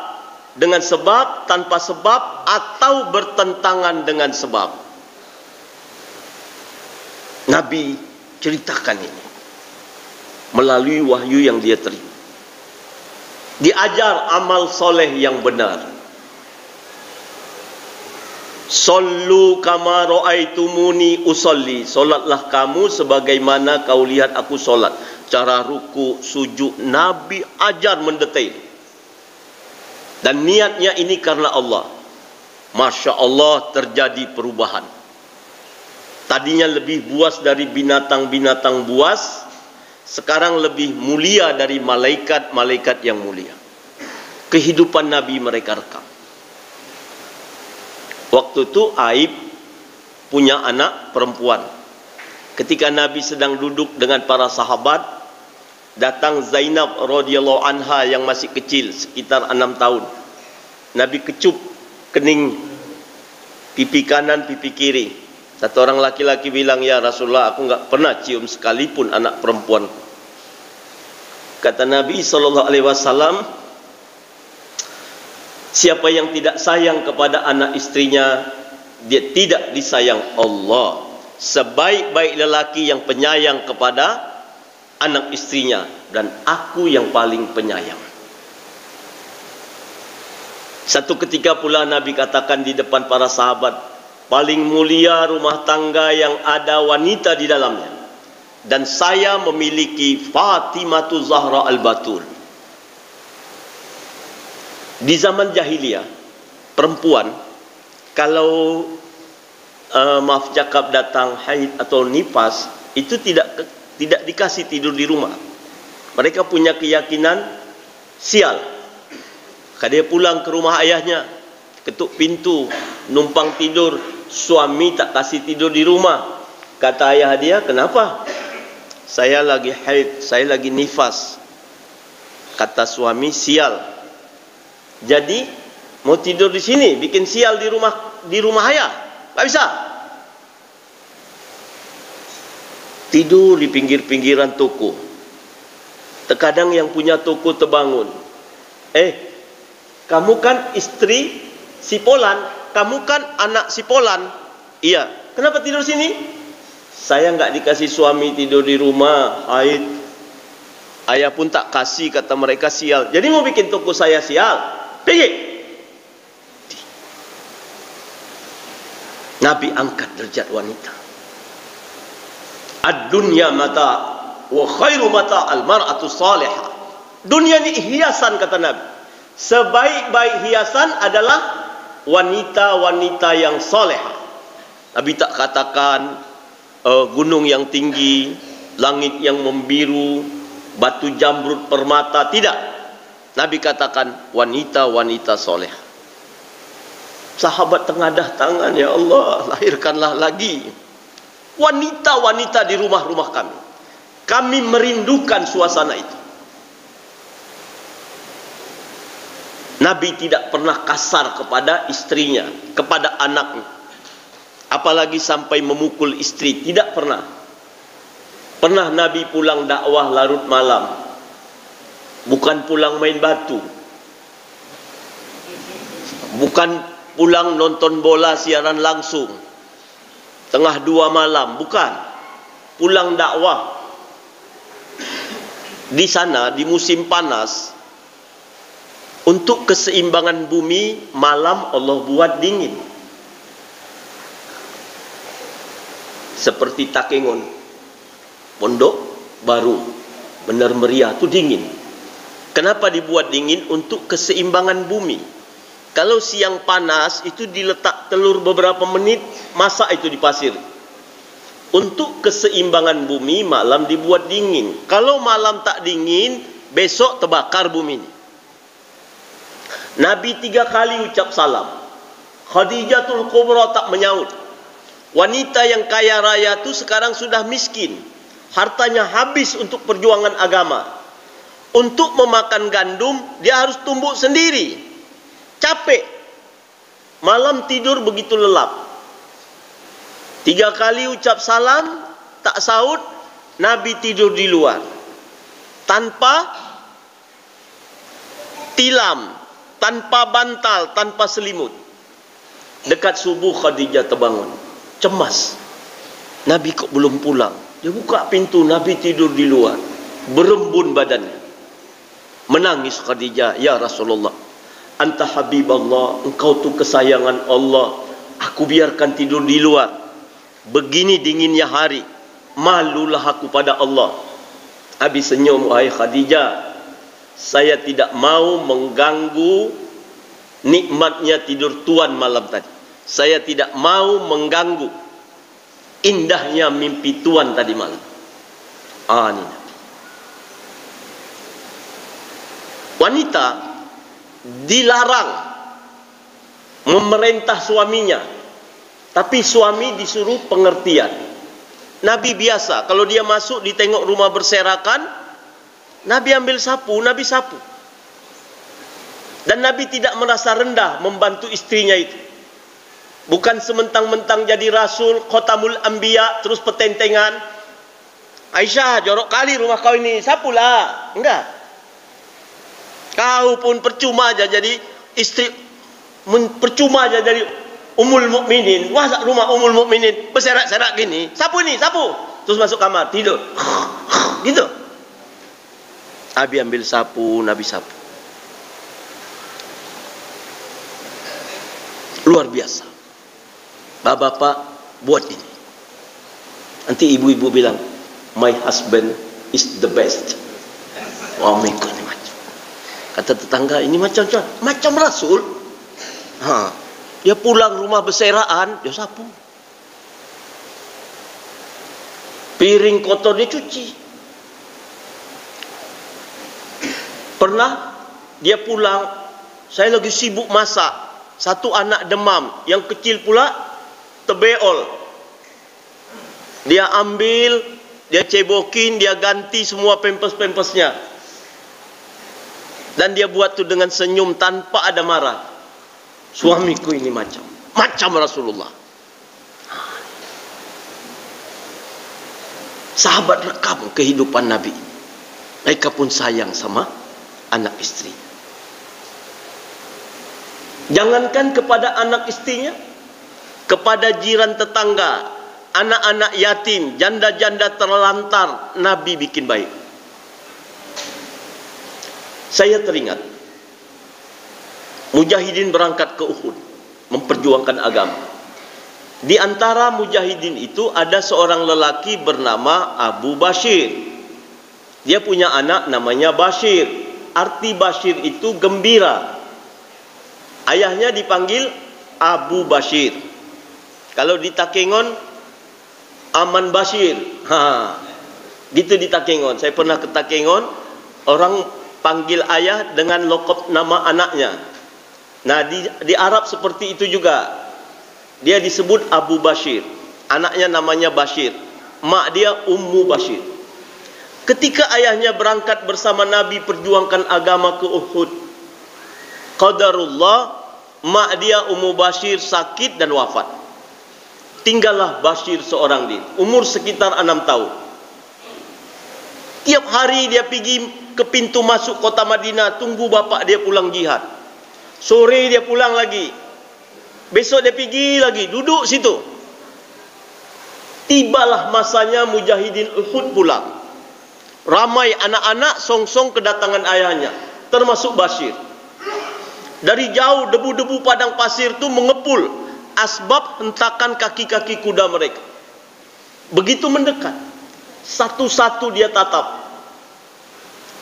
dengan sebab, tanpa sebab, atau bertentangan dengan sebab. Nabi ceritakan ini melalui wahyu yang dia terima. Diajar amal soleh yang benar. Sallu kama ra'aitumuni usolli. Solatlah kamu sebagaimana kau lihat aku solat. Cara ruku, sujud, Nabi ajar mendetail. Dan niatnya ini karena Allah. Masya Allah, terjadi perubahan. Tadinya lebih buas dari binatang-binatang buas, sekarang lebih mulia dari malaikat-malaikat yang mulia. Kehidupan Nabi mereka rekam. Waktu itu Aib punya anak perempuan. Ketika Nabi sedang duduk dengan para sahabat, datang Zainab radhiyallahu anha yang masih kecil, sekitar 6 tahun. Nabi kecup kening pipi kanan, pipi kiri. Satu orang laki-laki bilang, "Ya Rasulullah, aku enggak pernah cium sekalipun anak perempuanku." Kata Nabi SAW, siapa yang tidak sayang kepada anak istrinya, dia tidak disayang Allah. Sebaik-baik lelaki yang penyayang kepada anak istrinya, dan aku yang paling penyayang. Satu ketika pula Nabi katakan di depan para sahabat, paling mulia rumah tangga yang ada wanita di dalamnya, dan saya memiliki Fatimatu Zahra Al-Batul. Di zaman jahiliyah, perempuan kalau maaf cakap datang haid atau nifas, itu tidak dikasih tidur di rumah. Mereka punya keyakinan sial. Kalau dia pulang ke rumah ayahnya, ketuk pintu, numpang tidur, suami tak kasih tidur di rumah. Kata ayah dia, "Kenapa?" "Saya lagi haid, saya lagi nifas." Kata suami, "Sial. Jadi mau tidur di sini, bikin sial di rumah ayah? Tak bisa." Tidur di pinggir-pinggiran toko. Terkadang yang punya toko terbangun. Kamu kan istri si Polan, kamu kan anak si Polan. "Iya." "Kenapa tidur sini?" "Saya enggak dikasih suami tidur di rumah, haid. Ayah pun tak kasih," kata mereka, "sial. Jadi mau bikin toko saya sial? Pergi." Nabi angkat derajat wanita. Ad-dunya mata wa khairu mata al-mar'atu salihah. Dunia ni hiasan, kata Nabi. Sebaik-baik hiasan adalah wanita-wanita yang salihah. Nabi tak katakan gunung yang tinggi, langit yang membiru, batu jamrud permata, tidak. Nabi katakan wanita-wanita salihah. Sahabat tengadah tangan, "Ya Allah, lahirkanlah lagi wanita-wanita di rumah-rumah kami. Kami merindukan suasana itu." Nabi tidak pernah kasar kepada istrinya, kepada anaknya. Apalagi sampai memukul istri, tidak pernah. Pernah Nabi pulang dakwah larut malam. Bukan pulang main batu. Bukan pulang nonton bola siaran langsung tengah 2 malam, bukan. Pulang dakwah. Di sana di musim panas, untuk keseimbangan bumi, malam Allah buat dingin. Seperti Takengon, Pondok Baru, Benar Meriah itu dingin. Kenapa dibuat dingin? Untuk keseimbangan bumi. Kalau siang panas, itu diletak telur beberapa menit, masak itu di pasir. Untuk keseimbangan bumi, malam dibuat dingin. Kalau malam tak dingin, besok terbakar bumi ini. Nabi 3 kali ucap salam. Khadijatul Kubra tak menyaut. Wanita yang kaya raya itu sekarang sudah miskin. Hartanya habis untuk perjuangan agama. Untuk memakan gandum, dia harus tumbuk sendiri. Capek. Malam tidur begitu lelap. 3 kali ucap salam, tak saut. Nabi tidur di luar. Tanpa tilam, tanpa bantal, tanpa selimut. Dekat subuh Khadijah terbangun, cemas. Nabi kok belum pulang? Dia buka pintu, Nabi tidur di luar, berembun badannya. Menangis Khadijah, "Ya Rasulullah, anta habiballah, engkau tu kesayangan Allah. Aku biarkan tidur di luar. Begini dinginnya hari, malulah aku pada Allah." Nabi senyum, "Wahai Khadijah, saya tidak mau mengganggu nikmatnya tidur tuan malam tadi. Saya tidak mau mengganggu indahnya mimpi tuan tadi malam. Ini. Wanita dilarang memerintah suaminya, tapi suami disuruh pengertian. Nabi biasa, kalau dia masuk ditengok rumah berserakan, Nabi ambil sapu, Nabi sapu. Dan Nabi tidak merasa rendah membantu istrinya itu. Bukan sementang-mentang jadi Rasul, Khotamul Anbiya, terus petentengan. Aisyah, jorok kali rumah kau ini, sapulah. Enggak. Kau pun percuma aja jadi istri, percuma aja jadi Ummul Mukminin. Wah, rumah Ummul Mukminin berserak-serak gini. Sapu ini, sapu. Terus masuk kamar, tidur. Gitu. Nabi ambil sapu, Nabi sapu. Luar biasa. Bapak-bapak buat ini. Nanti ibu-ibu bilang, my husband is the best. Wah, mereka ini macam. Kata tetangga, ini macam Rasul. Dia pulang rumah berseraan, dia sapu. Piring kotor dia cuci. Pernah dia pulang, saya lagi sibuk masak. Satu anak demam, yang kecil pula tebeol. Dia ambil, dia cebokin, dia ganti semua pampers-pampersnya. Dan dia buat tu dengan senyum tanpa ada marah. Suamiku ini macam Rasulullah. Sahabat rekam kehidupan Nabi. Mereka pun sayang sama anak istri. Jangankan kepada anak istrinya, kepada jiran tetangga, anak-anak yatim, janda-janda terlantar, Nabi bikin baik. Saya teringat, mujahidin berangkat ke Uhud, memperjuangkan agama. Di antara mujahidin itu ada seorang lelaki bernama Abu Bashir. Dia punya anak namanya Bashir. Arti Bashir itu gembira. Ayahnya dipanggil Abu Bashir. Kalau di Takengon, Aman Bashir. Gitu di Takengon. Saya pernah ke Takengon, orang panggil ayah dengan lokop nama anaknya. Nah, di Arab seperti itu juga. Dia disebut Abu Bashir. Anaknya namanya Bashir. Mak dia Ummu Bashir. Ketika ayahnya berangkat bersama Nabi perjuangkan agama ke Uhud, qadarullah, mak dia Ummu Bashir sakit dan wafat. Tinggallah Bashir seorang diri, umur sekitar 6 tahun. Tiap hari dia pergi ke pintu masuk kota Madinah, tunggu bapak dia pulang jihad. Sore dia pulang lagi. Besok dia pergi lagi, duduk situ. Tibalah masanya mujahidin Uhud pulang. Ramai anak-anak songsong kedatangan ayahnya, termasuk Bashir. Dari jauh debu-debu padang pasir itu mengepul, asbab hentakan kaki-kaki kuda mereka. Begitu mendekat, satu-satu dia tatap.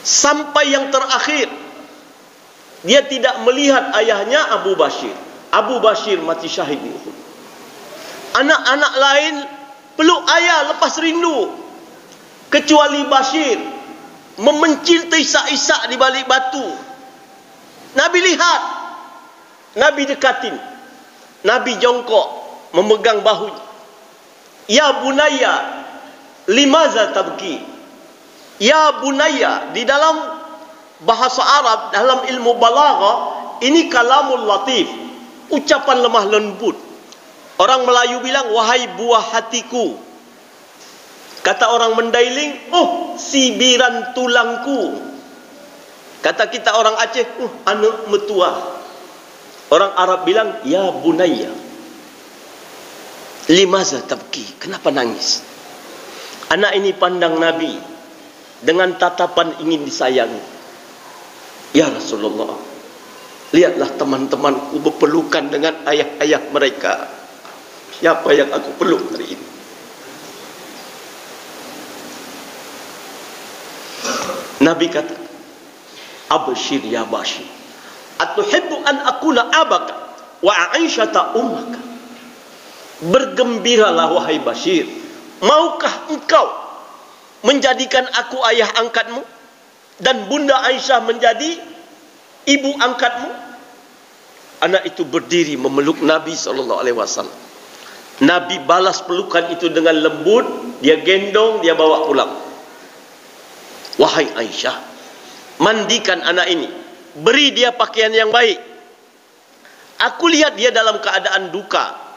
Sampai yang terakhir, dia tidak melihat ayahnya Abu Bashir. Abu Bashir mati syahid di Uhud. Anak-anak lain peluk ayah lepas rindu. Kecuali Bashir, memencil terisak-isak di balik batu. Nabi lihat, Nabi dekatin, Nabi jongkok memegang bahunya. Ya bunayya, limaza tabki? Ya bunayya, di dalam bahasa Arab, dalam ilmu balaghah, ini kalamul latif, ucapan lemah lembut. Orang Melayu bilang, wahai buah hatiku. Kata orang Mandailing, oh sibiran tulangku. Kata kita orang Aceh, anak metua. Orang Arab bilang, ya bunayya, limaza tabki? Kenapa nangis? Anak ini pandang Nabi dengan tatapan ingin disayangi. Ya Rasulullah, lihatlah teman-temanku berpelukan dengan ayah-ayah mereka. Siapa yang aku peluk hari ini? Nabi kata, abshir ya Bashir, Atuhibbu an akuna abaka wa Aisyata ummaka. Bergembiralah wahai Bashir, maukah engkau menjadikan aku ayah angkatmu dan bunda Aisyah menjadi ibu angkatmu? Anak itu berdiri memeluk Nabi SAW. Nabi balas pelukan itu dengan lembut. Dia gendong, dia bawa pulang. Wahai Aisyah, mandikan anak ini, beri dia pakaian yang baik. Aku lihat dia dalam keadaan duka.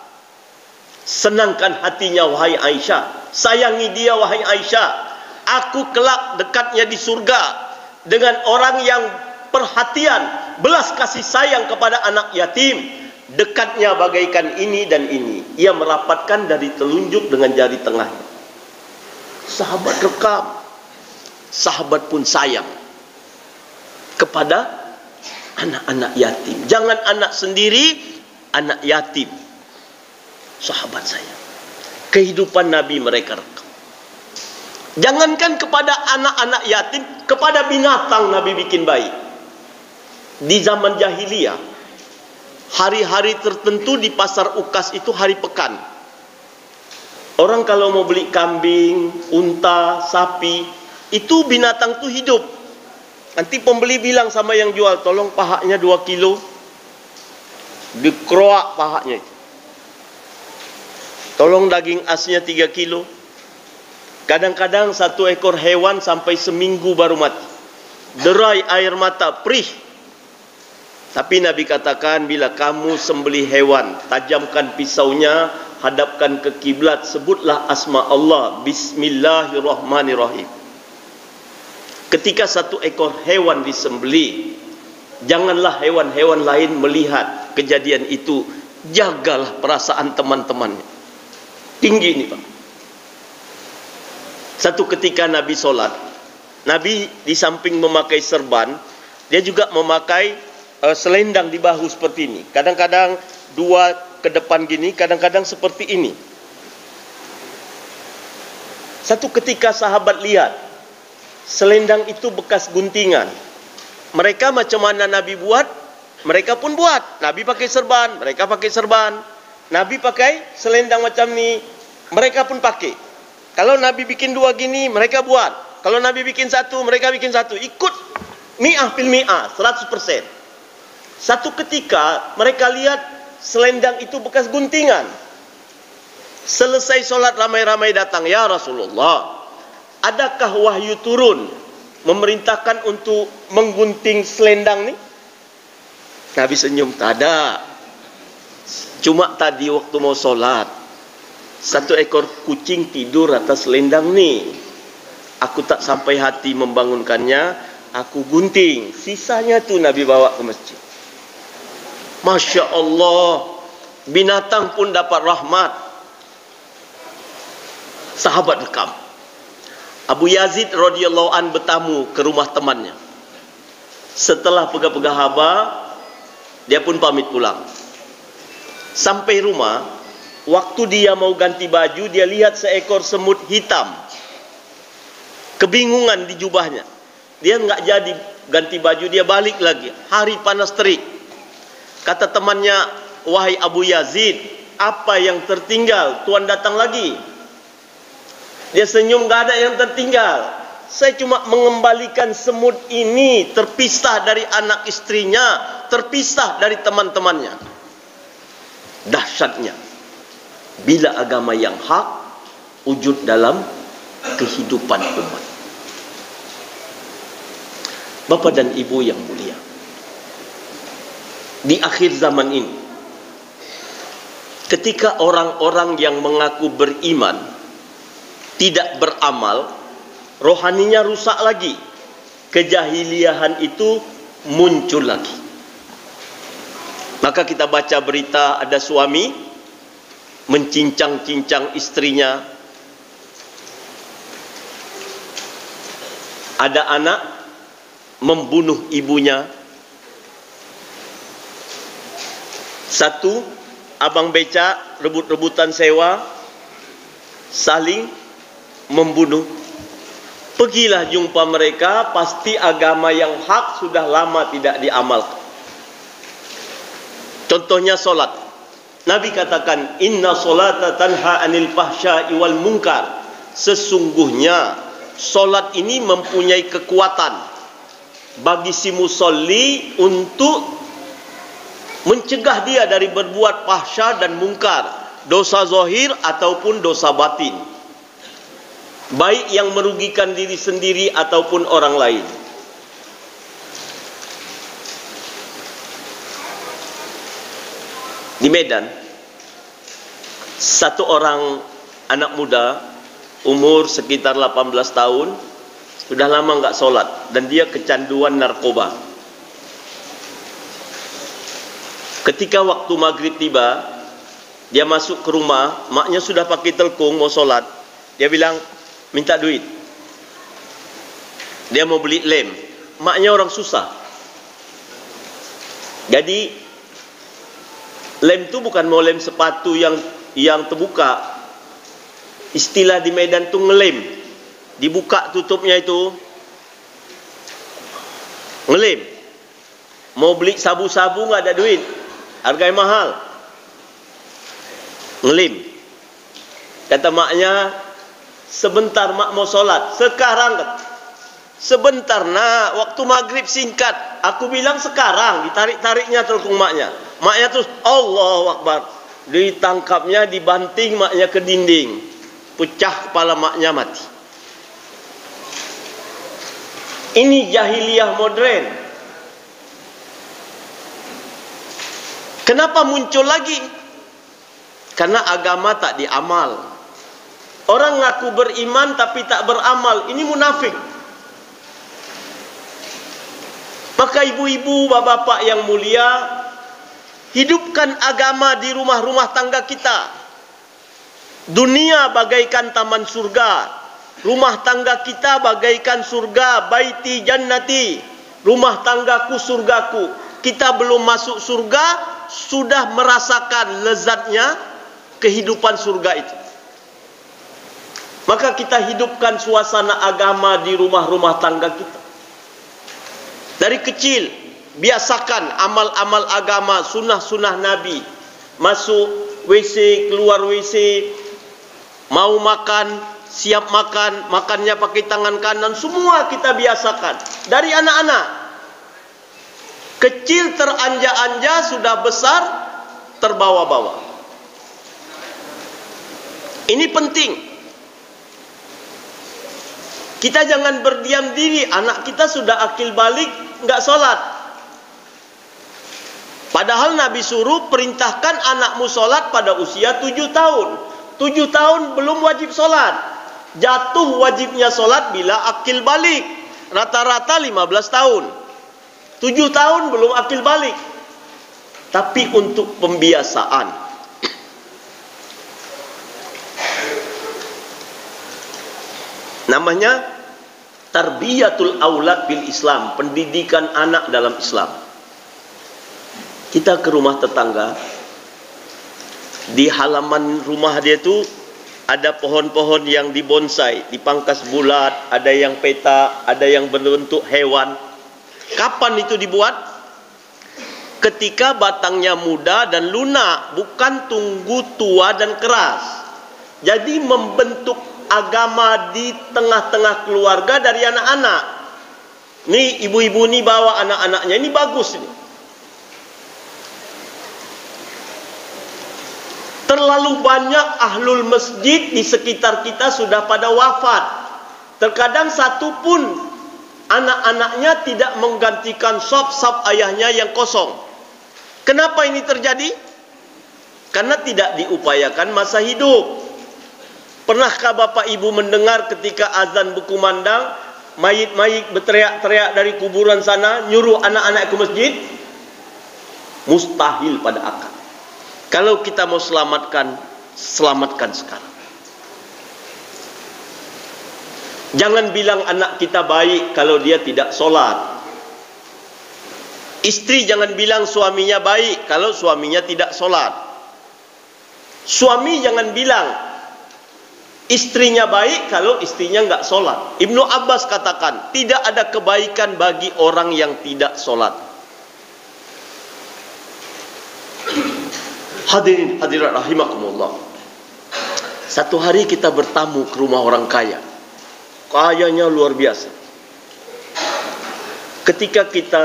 Senangkan hatinya wahai Aisyah. Sayangi dia wahai Aisyah. Aku kelak dekatnya di surga dengan orang yang perhatian, belas kasih sayang kepada anak yatim. Dekatnya bagaikan ini dan ini. Ia merapatkan dari telunjuk dengan jari tengahnya. Sahabat rekam. Sahabat pun sayang kepada anak-anak yatim. Jangan anak sendiri, anak yatim. Sahabat saya. Kehidupan Nabi mereka rekam. Jangankan kepada anak-anak yatim, kepada binatang Nabi bikin baik. Di zaman jahiliyah, hari-hari tertentu di pasar Ukas itu hari pekan. Orang kalau mau beli kambing, unta, sapi, itu binatang itu hidup. Nanti pembeli bilang sama yang jual, tolong pahanya 2 kilo. Dikeroak pahanya. Tolong daging asnya 3 kilo. Kadang-kadang 1 ekor hewan sampai seminggu baru mati. Derai air mata, perih. Tapi Nabi katakan, bila kamu sembelih hewan, tajamkan pisaunya, hadapkan ke kiblat, sebutlah asma Allah, Bismillahirrahmanirrahim. Ketika 1 ekor hewan disembelih, janganlah hewan-hewan lain melihat kejadian itu. Jagalah perasaan teman-temannya. Tinggi ini Pak. Satu ketika Nabi solat, Nabi di samping memakai serban, dia juga memakai selendang di bahu seperti ini. Kadang-kadang 2 ke depan gini, kadang-kadang seperti ini. Satu ketika sahabat lihat selendang itu bekas guntingan. Mereka macam mana Nabi buat, mereka pun buat. Nabi pakai serban, mereka pakai serban. Nabi pakai selendang macam ni, mereka pun pakai. Kalau Nabi bikin 2 gini, mereka buat. Kalau Nabi bikin 1, mereka bikin 1. Ikut mi'ah fil mi'ah, 100%. Satu ketika mereka lihat selendang itu bekas guntingan. Selesai solat ramai-ramai datang, ya Rasulullah, adakah wahyu turun memerintahkan untuk menggunting selendang ni? Nabi senyum, tak ada. Cuma tadi waktu mau solat, 1 ekor kucing tidur atas selendang ni. Aku tak sampai hati membangunkannya, aku gunting. Sisanya tu Nabi bawa ke masjid. Masya Allah, binatang pun dapat rahmat. Sahabat rekam. Abu Yazid radhiyallahu an bertamu ke rumah temannya. Setelah pegang-pegang haba, dia pun pamit pulang. Sampai rumah, waktu dia mau ganti baju, dia lihat seekor semut hitam. Kebingungan di jubahnya. Dia enggak jadi ganti baju, dia balik lagi. Hari panas terik. Kata temannya, wahai Abu Yazid, apa yang tertinggal? Tuan datang lagi. Dia senyum, enggak ada yang tertinggal. Saya cuma mengembalikan semut ini, terpisah dari anak istrinya, terpisah dari teman-temannya. Dahsyatnya, bila agama yang hak wujud dalam kehidupan umat. Bapak dan Ibu yang mulia, di akhir zaman ini, ketika orang-orang yang mengaku beriman tidak beramal, rohaninya rusak lagi, kejahiliahan itu muncul lagi. Maka kita baca berita ada suami mencincang-cincang istrinya, ada anak membunuh ibunya. Satu, abang beca rebut-rebutan sewa, saling membunuh. Pergilah jumpa mereka, pasti agama yang hak sudah lama tidak diamalkan. Contohnya solat. Nabi katakan, inna solata tanha anil fahsya'i wal munkar. Sesungguhnya solat ini mempunyai kekuatan bagi si musolli untuk mencegah dia dari berbuat fahsya dan mungkar, dosa zahir ataupun dosa batin, baik yang merugikan diri sendiri ataupun orang lain. Di Medan, satu orang anak muda umur sekitar 18 tahun sudah lama enggak solat dan dia kecanduan narkoba. Ketika waktu maghrib tiba, dia masuk ke rumah, maknya sudah pakai telkung mau solat. Dia bilang, minta duit. Dia mau beli lem. Maknya orang susah. Jadi lem itu bukan mau lem sepatu yang terbuka. Istilah di Medan tu ngelem. Dibuka tutupnya itu ngelem. Mau beli sabu-sabu enggak ada duit. Harganya mahal. Ngelem. Kata maknya, sebentar mak mau solat. Sekarang sebentar nak, waktu maghrib singkat. Aku bilang sekarang, ditarik-tariknya telkung maknya. Maknya terus Allahu Akbar, ditangkapnya, dibanting maknya ke dinding, pecah kepala maknya, mati. Ini jahiliyah modern. Kenapa muncul lagi? Karena agama tak diamal. Orang ngaku beriman tapi tak beramal, ini munafik. Maka ibu-ibu, bapak-bapak yang mulia, hidupkan agama di rumah-rumah tangga kita. Dunia bagaikan taman surga, rumah tangga kita bagaikan surga. Baiti jannati, rumah tanggaku surgaku. Kita belum masuk surga, sudah merasakan lezatnya kehidupan surga itu. Maka kita hidupkan suasana agama di rumah-rumah tangga kita. Dari kecil, biasakan amal-amal agama, sunnah-sunnah Nabi. Masuk WC, keluar WC, mau makan, siap makan, makannya pakai tangan kanan, semua kita biasakan. Dari anak-anak, kecil teranja-anja, sudah besar terbawa-bawa. Ini penting. Kita jangan berdiam diri. Anak kita sudah akil balik, enggak solat. Padahal Nabi suruh perintahkan anakmu solat pada usia 7 tahun. 7 tahun belum wajib solat. Jatuh wajibnya solat bila akil balik. Rata-rata 15 tahun. 7 tahun belum akil balik. Tapi untuk pembiasaan. Namanya tarbiyatul aulad bil Islam, pendidikan anak dalam Islam. Kita ke rumah tetangga, di halaman rumah dia tu ada pohon-pohon yang dibonsai, dipangkas bulat, ada yang peta, ada yang berbentuk hewan. Kapan itu dibuat? Ketika batangnya muda dan lunak, bukan tunggu tua dan keras. Jadi membentuk agama di tengah-tengah keluarga dari anak-anak. Ni ibu-ibu ni bawa anak-anaknya, ini bagus ini. Terlalu banyak ahlul masjid di sekitar kita sudah pada wafat. Terkadang satu pun anak-anaknya tidak menggantikan sop ayahnya yang kosong. Kenapa ini terjadi? Karena tidak diupayakan masa hidup. Pernahkah bapak ibu mendengar ketika azan berkumandang, mayit-mayit berteriak-teriak dari kuburan sana, nyuruh anak-anak ke masjid? Mustahil pada akal. Kalau kita mau selamatkan, selamatkan sekarang. Jangan bilang anak kita baik kalau dia tidak solat. Istri jangan bilang suaminya baik kalau suaminya tidak solat. Suami jangan bilang istrinya baik kalau istrinya enggak solat. Ibnu Abbas katakan, tidak ada kebaikan bagi orang yang tidak solat. Hadirin hadirat rahimakumullah. Satu hari kita bertamu ke rumah orang kaya. Kayanya luar biasa. Ketika kita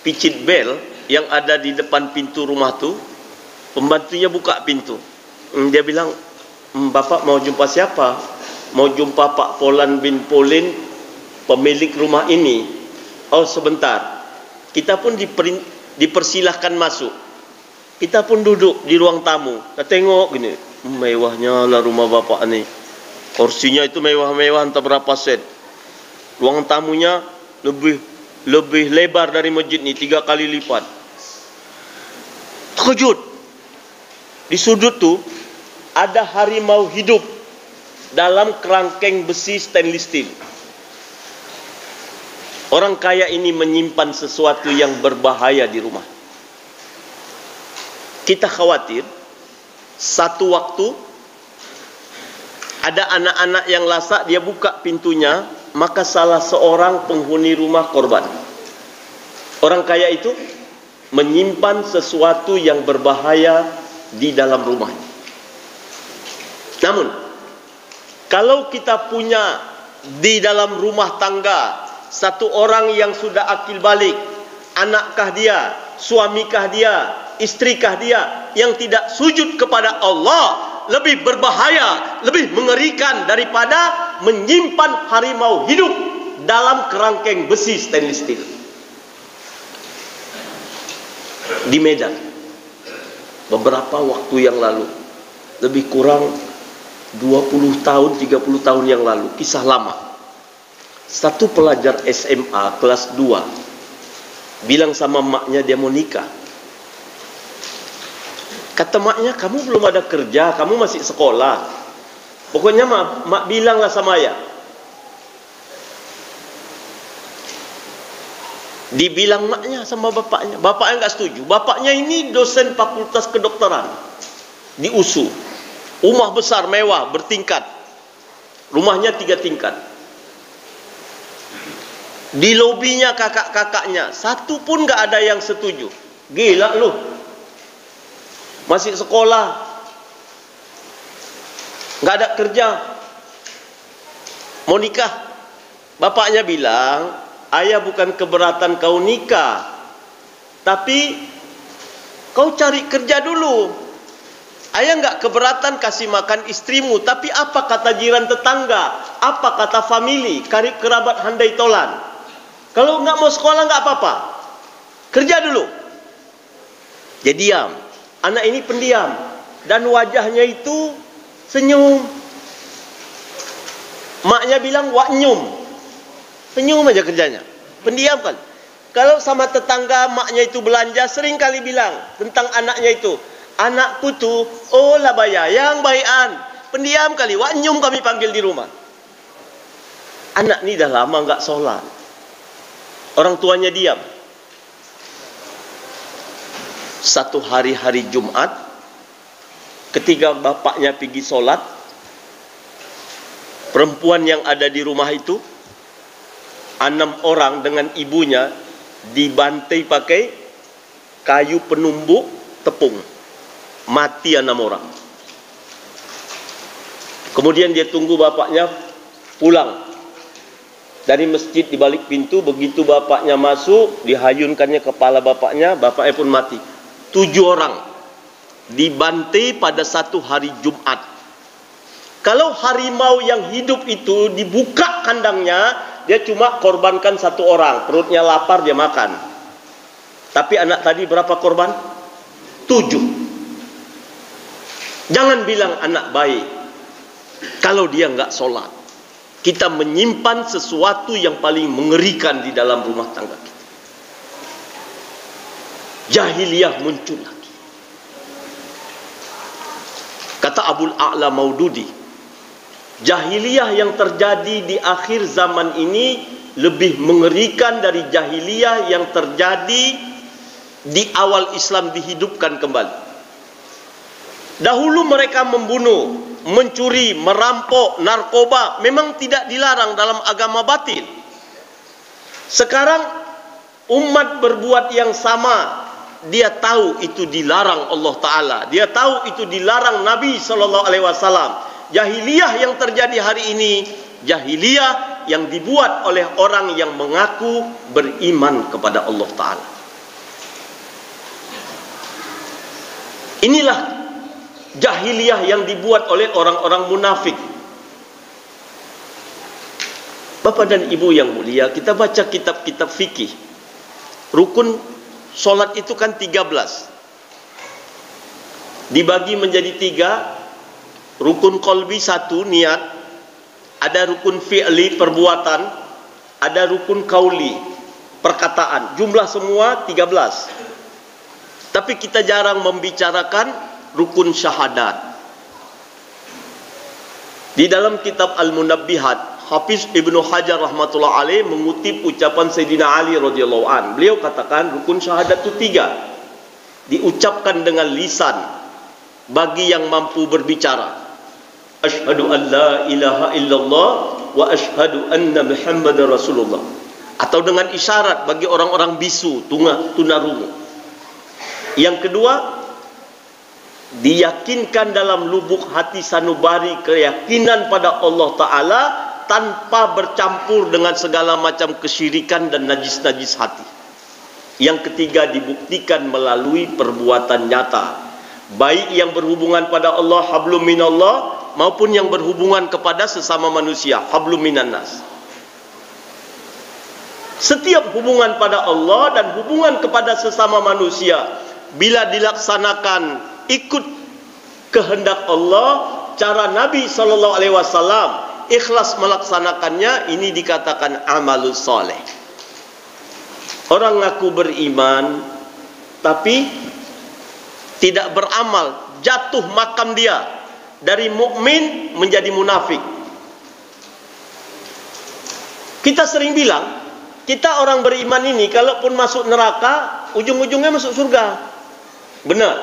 picit bel yang ada di depan pintu rumah tu, pembantunya buka pintu. Dia bilang, "Bapak mau jumpa siapa?" "Mau jumpa Pak Polan bin Polin, pemilik rumah ini." "Oh, sebentar." Kita pun dipersilahkan masuk. Kita pun duduk di ruang tamu. Kita tengok gini, mewahnya lah rumah bapak ni. Kursinya itu mewah-mewah, entah berapa set. Ruang tamunya lebih lebar dari masjid ni, 3 kali lipat. Terkejut. Di sudut tu ada harimau hidup dalam kerangkeng besi stainless steel. Orang kaya ini menyimpan sesuatu yang berbahaya di rumah. Kita khawatir satu waktu ada anak-anak yang lasak, dia buka pintunya, maka salah seorang penghuni rumah korban. Orang kaya itu menyimpan sesuatu yang berbahaya di dalam rumah. Namun, kalau kita punya di dalam rumah tangga satu orang yang sudah akil balik, anakkah dia, suamikah dia, istrikah dia, yang tidak sujud kepada Allah, lebih berbahaya, lebih mengerikan daripada menyimpan harimau hidup dalam kerangkeng besi stainless steel. Di Medan, beberapa waktu yang lalu, lebih kurang 20 tahun, 30 tahun yang lalu, kisah lama. Satu pelajar SMA kelas 2 bilang sama maknya dia mau nikah. Kata maknya, "Kamu belum ada kerja, kamu masih sekolah. Pokoknya mak bilanglah sama ayah." Dibilang maknya sama bapaknya. Bapaknya enggak setuju. Bapaknya ini dosen fakultas kedokteran di USU. Rumah besar, mewah, bertingkat. Rumahnya 3 tingkat. Di lobinya kakak-kakaknya, satu pun enggak ada yang setuju. Gila lu, masih sekolah, enggak ada kerja, mau nikah. Bapaknya bilang, "Ayah bukan keberatan kau nikah, tapi kau cari kerja dulu. Ayah enggak keberatan kasih makan istrimu, tapi apa kata jiran tetangga, apa kata famili, karib kerabat handai tolan. Kalau enggak mau sekolah enggak apa-apa, kerja dulu." Dia diam. Anak ini pendiam, dan wajahnya itu senyum. Maknya bilang, "Waknyum." Senyum aja kerjanya, pendiam kan. Kalau sama tetangga maknya itu belanja, sering kali bilang tentang anaknya itu, "Anakku tuh, oh lah bayar, yang baikan." Pendiam kali, waknyum kami panggil di rumah. Anak ni dah lama enggak solat. Orang tuanya diam. Satu hari Jumat, ketika bapaknya pergi solat, perempuan yang ada di rumah itu, 6 orang dengan ibunya, dibantai pakai kayu penumbuk tepung. Mati 6 orang. Kemudian dia tunggu bapaknya pulang dari masjid. Di balik pintu, begitu bapaknya masuk, dihayunkannya kepala bapaknya pun mati. 7 orang dibantai pada satu hari Jumat. Kalau harimau yang hidup itu dibuka kandangnya, dia cuma korbankan 1 orang, perutnya lapar dia makan. Tapi anak tadi berapa korban? 7. Jangan bilang anak baik kalau dia enggak sholat. Kita menyimpan sesuatu yang paling mengerikan di dalam rumah tangga kita. Jahiliyah muncul lagi. Kata Abul A'la Maududi, jahiliyah yang terjadi di akhir zaman ini lebih mengerikan dari jahiliyah yang terjadi di awal Islam dihidupkan kembali. Dahulu mereka membunuh, mencuri, merampok, narkoba memang tidak dilarang dalam agama batil. Sekarang umat berbuat yang sama, dia tahu itu dilarang Allah Ta'ala. Dia tahu itu dilarang Nabi SAW. Jahiliyah yang terjadi hari ini, jahiliyah yang dibuat oleh orang yang mengaku beriman kepada Allah Ta'ala. Inilah jahiliyah yang dibuat oleh orang-orang munafik. Bapak dan Ibu yang mulia, kita baca kitab-kitab fikih. Rukun solat itu kan 13. Dibagi menjadi 3. Rukun qalbi 1, niat. Ada rukun fi'li, perbuatan. Ada rukun qauli, perkataan. Jumlah semua 13. Tapi kita jarang membicarakan rukun syahadat. Di dalam kitab Al-Munabbihat, Hafiz Ibnu Hajar rahmatullah alaih mengutip ucapan Sayyidina Ali radhiyallahu an. Beliau katakan rukun syahadat itu 3. Diucapkan dengan lisan bagi yang mampu berbicara. Asyhadu an la ilaha illallah wa asyhadu anna Muhammadar Rasulullah. Atau dengan isyarat bagi orang-orang bisu, tunarungu. Yang kedua, diyakinkan dalam lubuk hati sanubari keyakinan pada Allah Ta'ala tanpa bercampur dengan segala macam kesyirikan dan najis-najis hati. Yang ketiga, dibuktikan melalui perbuatan nyata, baik yang berhubungan pada Allah, hablum minallah, maupun yang berhubungan kepada sesama manusia, hablum minannas. Setiap hubungan pada Allah dan hubungan kepada sesama manusia, bila dilaksanakan ikut kehendak Allah, cara Nabi SAW, ikhlas melaksanakannya, ini dikatakan amalus soleh. Orang ngaku beriman tapi tidak beramal, jatuh makam dia dari mukmin menjadi munafik. Kita sering bilang, kita orang beriman ini kalaupun masuk neraka, ujung-ujungnya masuk surga. Benar,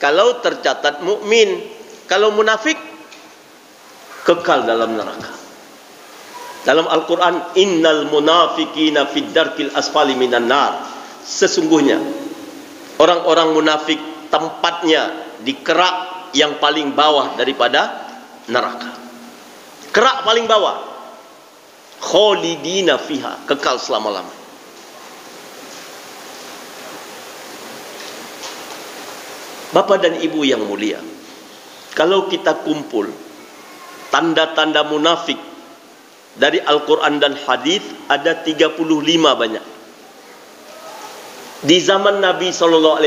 kalau tercatat mukmin. Kalau munafik, kekal dalam neraka. Dalam Al-Quran, innal munafiqina fid darkil asfali minan nar. Sesungguhnya orang-orang munafik tempatnya di kerak yang paling bawah daripada neraka. Kerak paling bawah. Khalidina fiha, kekal selama-lamanya. Bapak dan Ibu yang mulia, kalau kita kumpul tanda-tanda munafik dari Al-Quran dan hadis, ada 35 banyak. Di zaman Nabi SAW,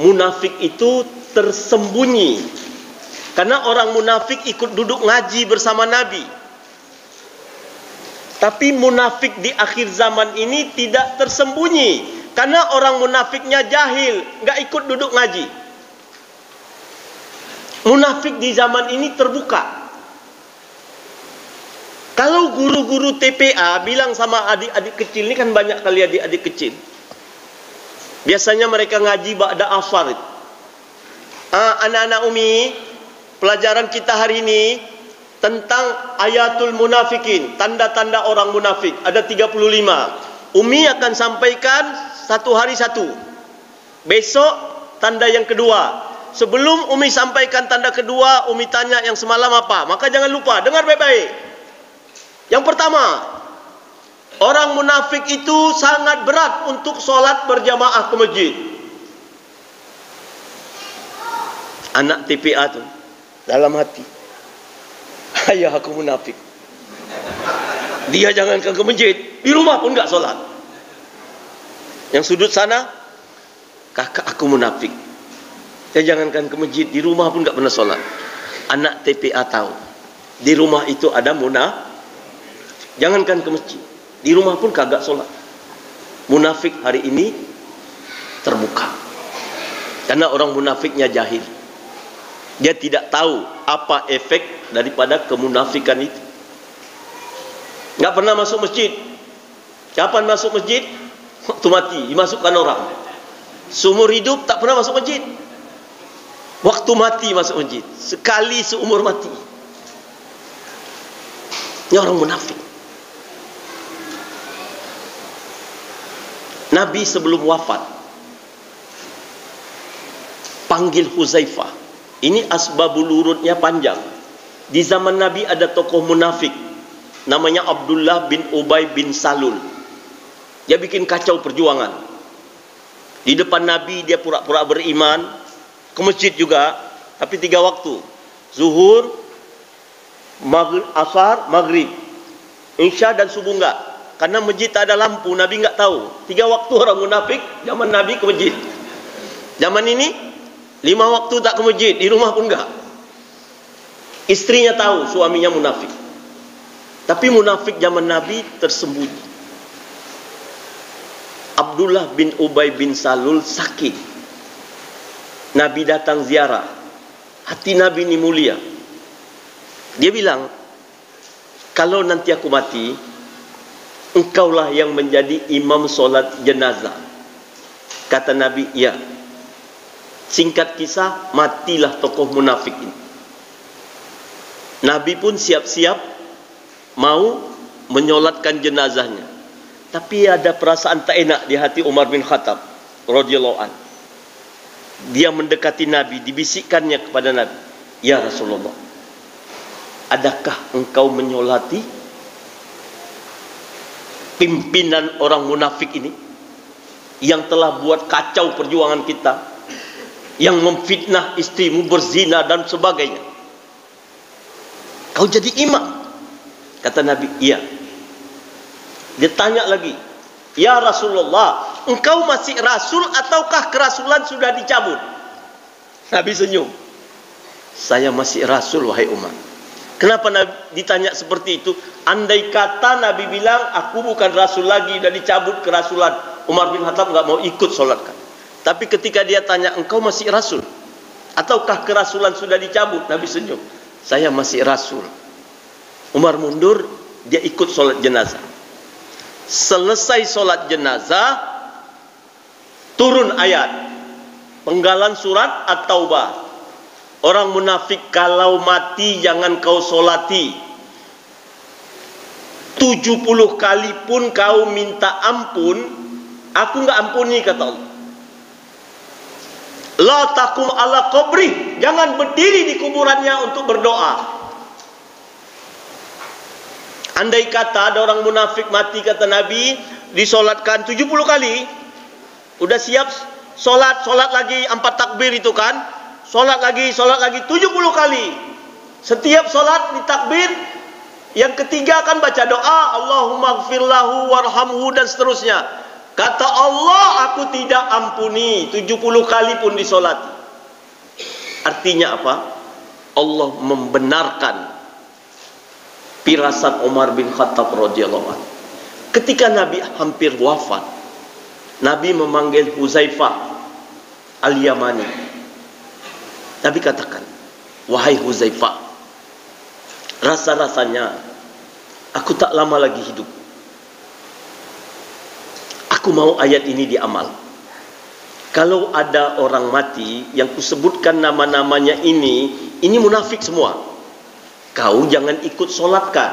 munafik itu tersembunyi. Karena orang munafik ikut duduk ngaji bersama Nabi. Tapi munafik di akhir zaman ini tidak tersembunyi. Karena orang munafiknya jahil, nggak ikut duduk ngaji. Munafik di zaman ini terbuka. Kalau guru-guru TPA bilang sama adik-adik kecil, ini kan banyak kali adik-adik kecil. Biasanya mereka ngaji ba'da asar. Anak-anak Umi, pelajaran kita hari ini tentang ayatul munafikin, tanda-tanda orang munafik. Ada 35. Umi akan sampaikan satu hari satu. Besok tanda yang kedua. Sebelum Umi sampaikan tanda kedua, Umi tanya yang semalam apa. Maka jangan lupa, dengar baik-baik. Yang pertama, orang munafik itu sangat berat untuk sholat berjamaah ke masjid. Anak TPA tu dalam hati, ayah aku munafik. Dia jangankan ke masjid, di rumah pun enggak sholat. Yang sudut sana, kakak aku munafik. Dia jangankan ke masjid, di rumah pun enggak pernah sholat. Anak TPA tahu, di rumah itu ada munafik. Jangankan ke masjid, di rumah pun kagak sholat. Munafik hari ini terbuka. Karena orang munafiknya jahil. Dia tidak tahu apa efek daripada kemunafikan itu. Nggak pernah masuk masjid. Kapan masuk masjid? Waktu mati, dimasukkan orang. Seumur hidup tak pernah masuk masjid. Waktu mati masuk masjid. Sekali seumur mati. Ini orang munafik. Nabi sebelum wafat panggil Huzaifah. Ini asbabul urutnya panjang. Di zaman Nabi ada tokoh munafik namanya Abdullah bin Ubay bin Salul. Dia bikin kacau perjuangan. Di depan Nabi dia pura-pura beriman, ke masjid juga, tapi 3 waktu. Zuhur, asar, maghrib, isya dan subuh enggak. Karena masjid tak ada lampu, Nabi enggak tahu. 3 waktu orang munafik, zaman Nabi ke masjid. Zaman ini 5 waktu tak ke masjid, di rumah pun enggak. Istrinya tahu suaminya munafik. Tapi munafik zaman Nabi tersembunyi. Abdullah bin Ubay bin Salul sakit. Nabi datang ziarah. Hati Nabi ini mulia. Dia bilang, kalau nanti aku mati, engkaulah yang menjadi imam solat jenazah. Kata Nabi, ya. Singkat kisah, matilah tokoh munafik ini. Nabi pun siap-siap mau menyolatkan jenazahnya. Tapi ada perasaan tak enak di hati Umar bin Khattab radhiyallahu an. Dia mendekati Nabi, dibisikkannya kepada Nabi, ya Rasulullah, adakah engkau menyolati pimpinan orang munafik ini yang telah buat kacau perjuangan kita, yang memfitnah istrimu, berzina dan sebagainya? Kau jadi imam? Kata Nabi, iya. Dia tanya lagi, ya Rasulullah, engkau masih rasul ataukah kerasulan sudah dicabut? Nabi senyum. Saya masih rasul, wahai Umar. Kenapa Nabi ditanya seperti itu? Andai kata Nabi bilang, aku bukan rasul lagi, sudah dicabut kerasulan, Umar bin Khattab enggak mau ikut solatkan. Tapi ketika dia tanya, engkau masih rasul ataukah kerasulan sudah dicabut? Nabi senyum. Saya masih rasul. Umar mundur, dia ikut solat jenazah. Selesai solat jenazah, turun ayat penggalan surat At-Taubah. Orang munafik kalau mati jangan kau solati. 70 kali pun kau minta ampun, aku enggak ampuni, kata Allah. La taqum ala qabri, jangan berdiri di kuburannya untuk berdoa. Andai kata ada orang munafik mati, kata Nabi, disolatkan 70 kali, udah siap solat lagi 4 takbir itu kan, solat lagi 70 kali. Setiap solat ditakbir, yang ketiga kan baca doa, Allahumma gfirlahu warhamhu dan seterusnya. Kata Allah, aku tidak ampuni 70 kali pun disolati. Artinya apa? Allah membenarkan firasat Umar bin Khattab radhiyallahu anhu. Ketika Nabi hampir wafat, Nabi memanggil Huzaifah al-Yamani. Nabi katakan, wahai Huzaifah, rasa-rasanya aku tak lama lagi hidup. Aku mau ayat ini diamal. Kalau ada orang mati yang kusebutkan nama-namanya ini munafik semua. Kau jangan ikut solatkan.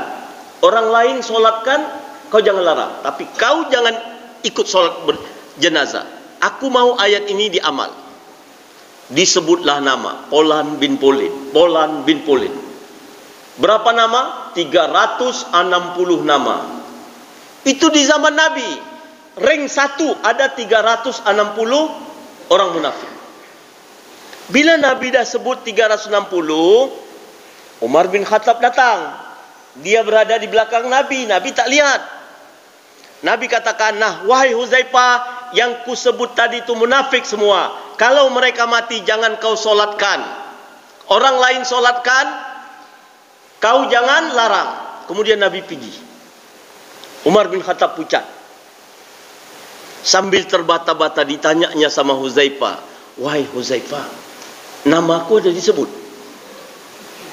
Orang lain solatkan, kau jangan larang. Tapi kau jangan ikut solat jenazah. Aku mau ayat ini diamal. Disebutlah nama Polan bin Polin. Polan bin Polin. Berapa nama? 360 nama. Itu di zaman Nabi. Ring 1 ada 360 orang munafik. Bila Nabi dah sebut 360, Umar bin Khattab datang. Dia berada di belakang Nabi. Nabi tak lihat. Nabi katakan, nah wahai Huzaifah, yang ku sebut tadi itu munafik semua. Kalau mereka mati jangan kau solatkan. Orang lain solatkan, kau jangan larang. Kemudian Nabi pergi. Umar bin Khattab pucat. Sambil terbata-bata ditanyanya sama Huzaifah, wahai Huzaifah, namaku ada disebut.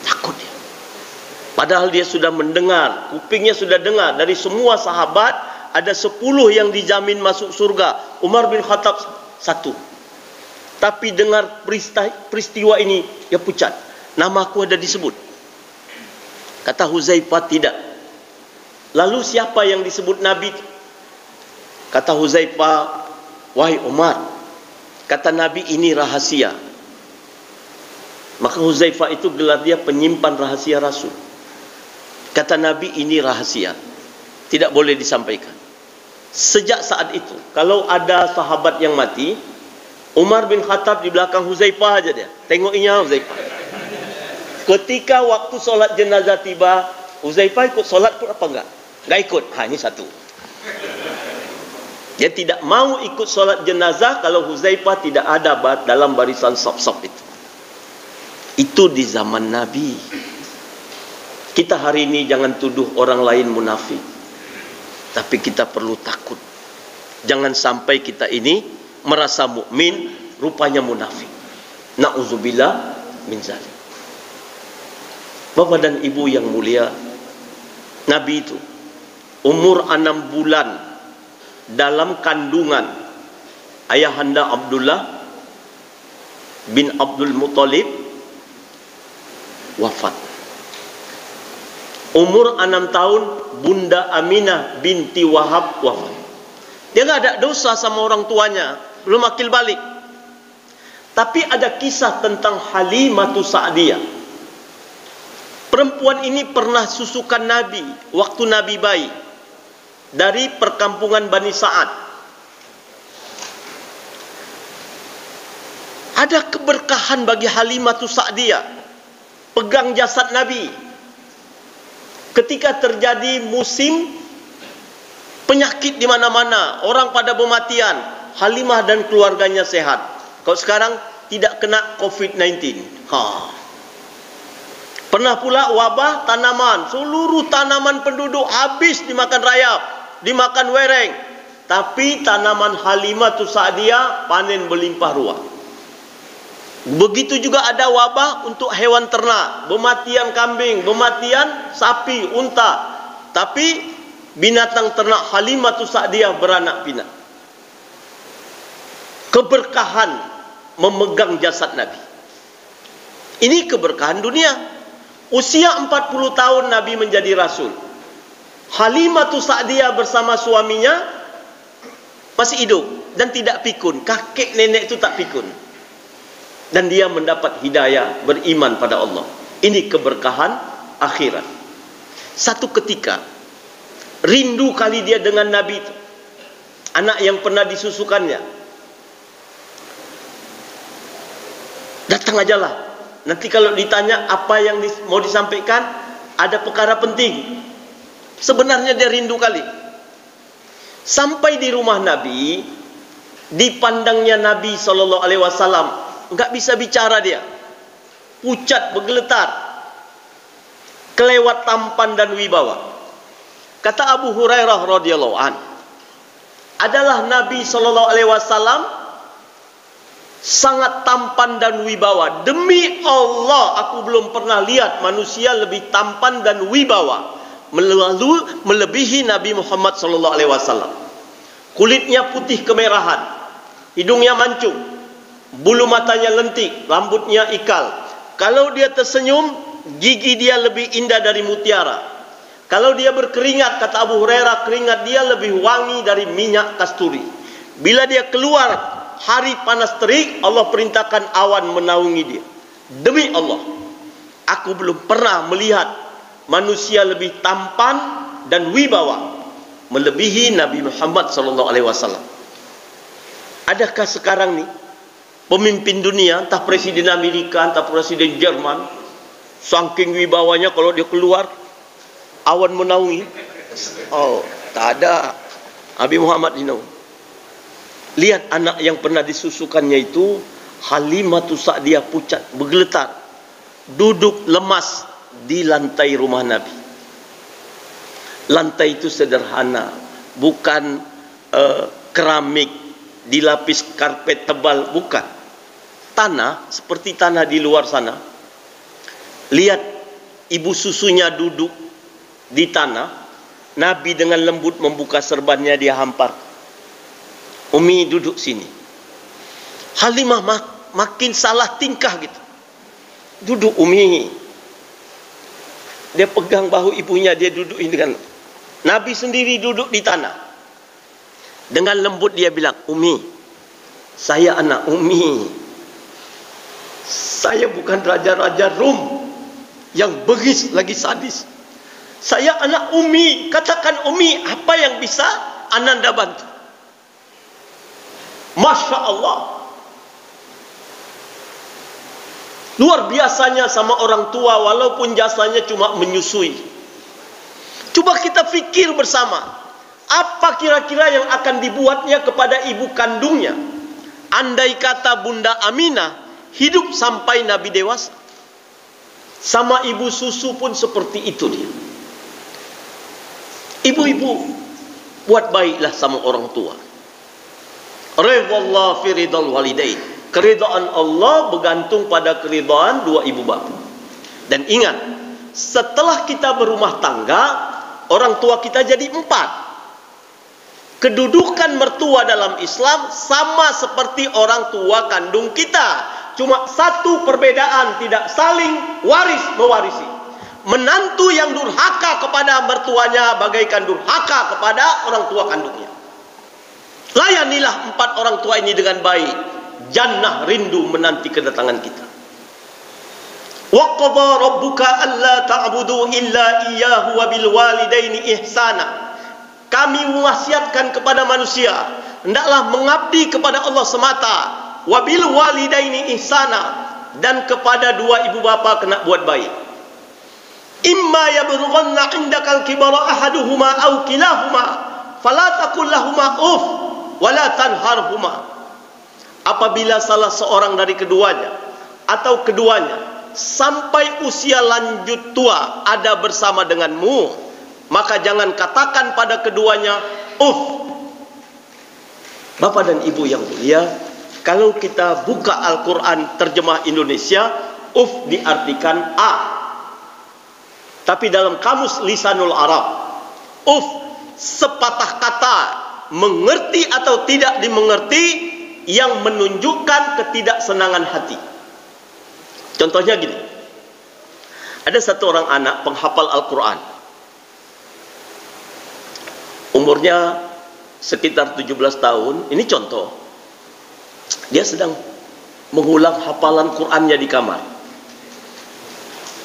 Takut dia. Padahal dia sudah mendengar, kupingnya sudah dengar dari semua sahabat ada 10 yang dijamin masuk surga. Umar bin Khattab 1. Tapi dengar peristiwa ini, dia pucat. Namaku ada disebut. Kata Huzaifah, tidak. Lalu siapa yang disebut Nabi? Kata Huzaifah, wahai Umar, kata Nabi, ini rahasia. Maka Huzaifah itu gelar dia penyimpan rahasia Rasul. Kata Nabi, ini rahasia, tidak boleh disampaikan. Sejak saat itu, kalau ada sahabat yang mati, Umar bin Khattab di belakang Huzaifah aja dia. Tengokinya Huzaifah. Ketika waktu solat jenazah tiba, Huzaifah ikut solat pun apa enggak? Enggak ikut. Ini satu. Dia tidak mau ikut solat jenazah kalau Huzaifah tidak ada dalam barisan saf-saf itu. Itu di zaman Nabi. Kita hari ini jangan tuduh orang lain munafik. Tapi kita perlu takut. Jangan sampai kita ini merasa mukmin, rupanya munafik. Na'udzubillah min zalik. Bapak dan Ibu yang mulia, Nabi itu umur 6 bulan dalam kandungan ayahanda Abdullah bin Abdul Muttalib wafat. Umur 6 tahun Bunda Aminah binti Wahab wafat. Dia nggak ada dosa sama orang tuanya, belum akil balik. Tapi ada kisah tentang Halimatu Sa'diyah. Perempuan ini pernah susukan Nabi waktu Nabi bayi dari perkampungan Bani Sa'ad. Ada keberkahan bagi Halimatu Sa'diyah, pegang jasad Nabi. Ketika terjadi musim penyakit di mana-mana, orang pada bermatian, Halimah dan keluarganya sehat. Kalau sekarang tidak kena COVID-19. Pernah pula wabah tanaman, seluruh tanaman penduduk habis dimakan rayap, dimakan wereng. Tapi tanaman Halimatu Sa'diyah panen berlimpah ruah. Begitu juga ada wabah untuk hewan ternak, bermatian kambing, bermatian sapi, unta. Tapi binatang ternak Halimatu Sa'diyah beranak pinak. Keberkahan memegang jasad Nabi. Ini keberkahan dunia. Usia 40 tahun Nabi menjadi Rasul. Halimatu Sa'diyah bersama suaminya masih hidup dan tidak pikun. Kakek nenek itu tak pikun. Dan dia mendapat hidayah, beriman pada Allah. Ini keberkahan akhirat. Satu ketika rindu kali dia dengan Nabi itu, anak yang pernah disusukannya. Datang ajalah. Nanti kalau ditanya apa yang mau disampaikan, ada perkara penting. Sebenarnya dia rindu kali. Sampai di rumah Nabi, dipandangnya Nabi SAW, enggak bisa bicara dia. Pucat, bergeletar. Kelewat tampan dan wibawa. Kata Abu Hurairah radhiyallahu an, adalah Nabi SAW sangat tampan dan wibawa. Demi Allah, aku belum pernah lihat manusia lebih tampan dan wibawa melebihi Nabi Muhammad SAW. Kulitnya putih kemerahan, hidungnya mancung, bulu matanya lentik, rambutnya ikal. Kalau dia tersenyum, gigi dia lebih indah dari mutiara. Kalau dia berkeringat, kata Abu Hurairah, keringat dia lebih wangi dari minyak kasturi. Bila dia keluar hari panas terik, Allah perintahkan awan menaungi dia. Demi Allah, aku belum pernah melihat manusia lebih tampan dan wibawa melebihi Nabi Muhammad SAW. Adakah sekarang ni pemimpin dunia, entah presiden Amerika, entah presiden Jerman, saking wibawanya kalau dia keluar awan menaungi? Oh, tak ada. Nabi Muhammad ini. Lihat anak yang pernah disusukannya itu, Halimatu Sa'diyah pucat, bergeletar, duduk lemas di lantai rumah Nabi. Lantai itu sederhana, bukan keramik dilapis karpet tebal, bukan. Tanah seperti tanah di luar sana. Lihat ibu susunya duduk di tanah, Nabi dengan lembut membuka serbannya, dia hampar. Umi duduk sini. Halimah makin salah tingkah gitu. Duduk Umi. Dia pegang bahu ibunya, dia duduk ini dengan Nabi sendiri duduk di tanah. Dengan lembut dia bilang, Umi, saya anak Umi. Saya bukan raja-raja Rom yang bengis lagi sadis. Saya anak Umi. Katakan Umi, apa yang bisa Ananda bantu? Masya Allah. Luar biasanya sama orang tua, walaupun jasanya cuma menyusui. Coba kita fikir bersama, apa kira-kira yang akan dibuatnya kepada ibu kandungnya? Andai kata Bunda Aminah hidup sampai Nabi dewasa, sama ibu susu pun seperti itu dia. Ibu-ibu, buat baiklah sama orang tua. Ridallah fi ridal walidain. Keridaan Allah bergantung pada keridaan dua ibu bapa. Dan ingat, setelah kita berumah tangga, orang tua kita jadi 4. Kedudukan mertua dalam Islam sama seperti orang tua kandung kita. Cuma satu perbedaan, tidak saling waris mewarisi. Menantu yang durhaka kepada mertuanya bagaikan durhaka kepada orang tua kandungnya. Layanilah 4 orang tua ini dengan baik. Jannah rindu menanti kedatangan kita. Wa qadha rabbuka alla ta'budu illa iyyahu wa bil walidaini ihsana. Kami mewasiatkan kepada manusia, hendaklah mengabdi kepada Allah semata. Wa bil walidaini ihsana, dan kepada dua ibu bapa kena buat baik. Imma yablughanna 'indaka al-kibara ahaduhuma aw kilahuma fala taqul lahumu uff wa la tanharhuma. Apabila salah seorang dari keduanya atau keduanya sampai usia lanjut tua ada bersama denganmu, maka jangan katakan pada keduanya uff. Bapak dan Ibu yang mulia, kalau kita buka Al-Quran terjemah Indonesia, uff diartikan A. Tapi dalam kamus Lisanul Arab, uff sepatah kata, mengerti atau tidak dimengerti, yang menunjukkan ketidaksenangan hati. Contohnya gini, ada satu orang anak penghafal Al-Quran, umurnya sekitar 17 tahun. Ini contoh, dia sedang mengulang hafalan Qurannya di kamar.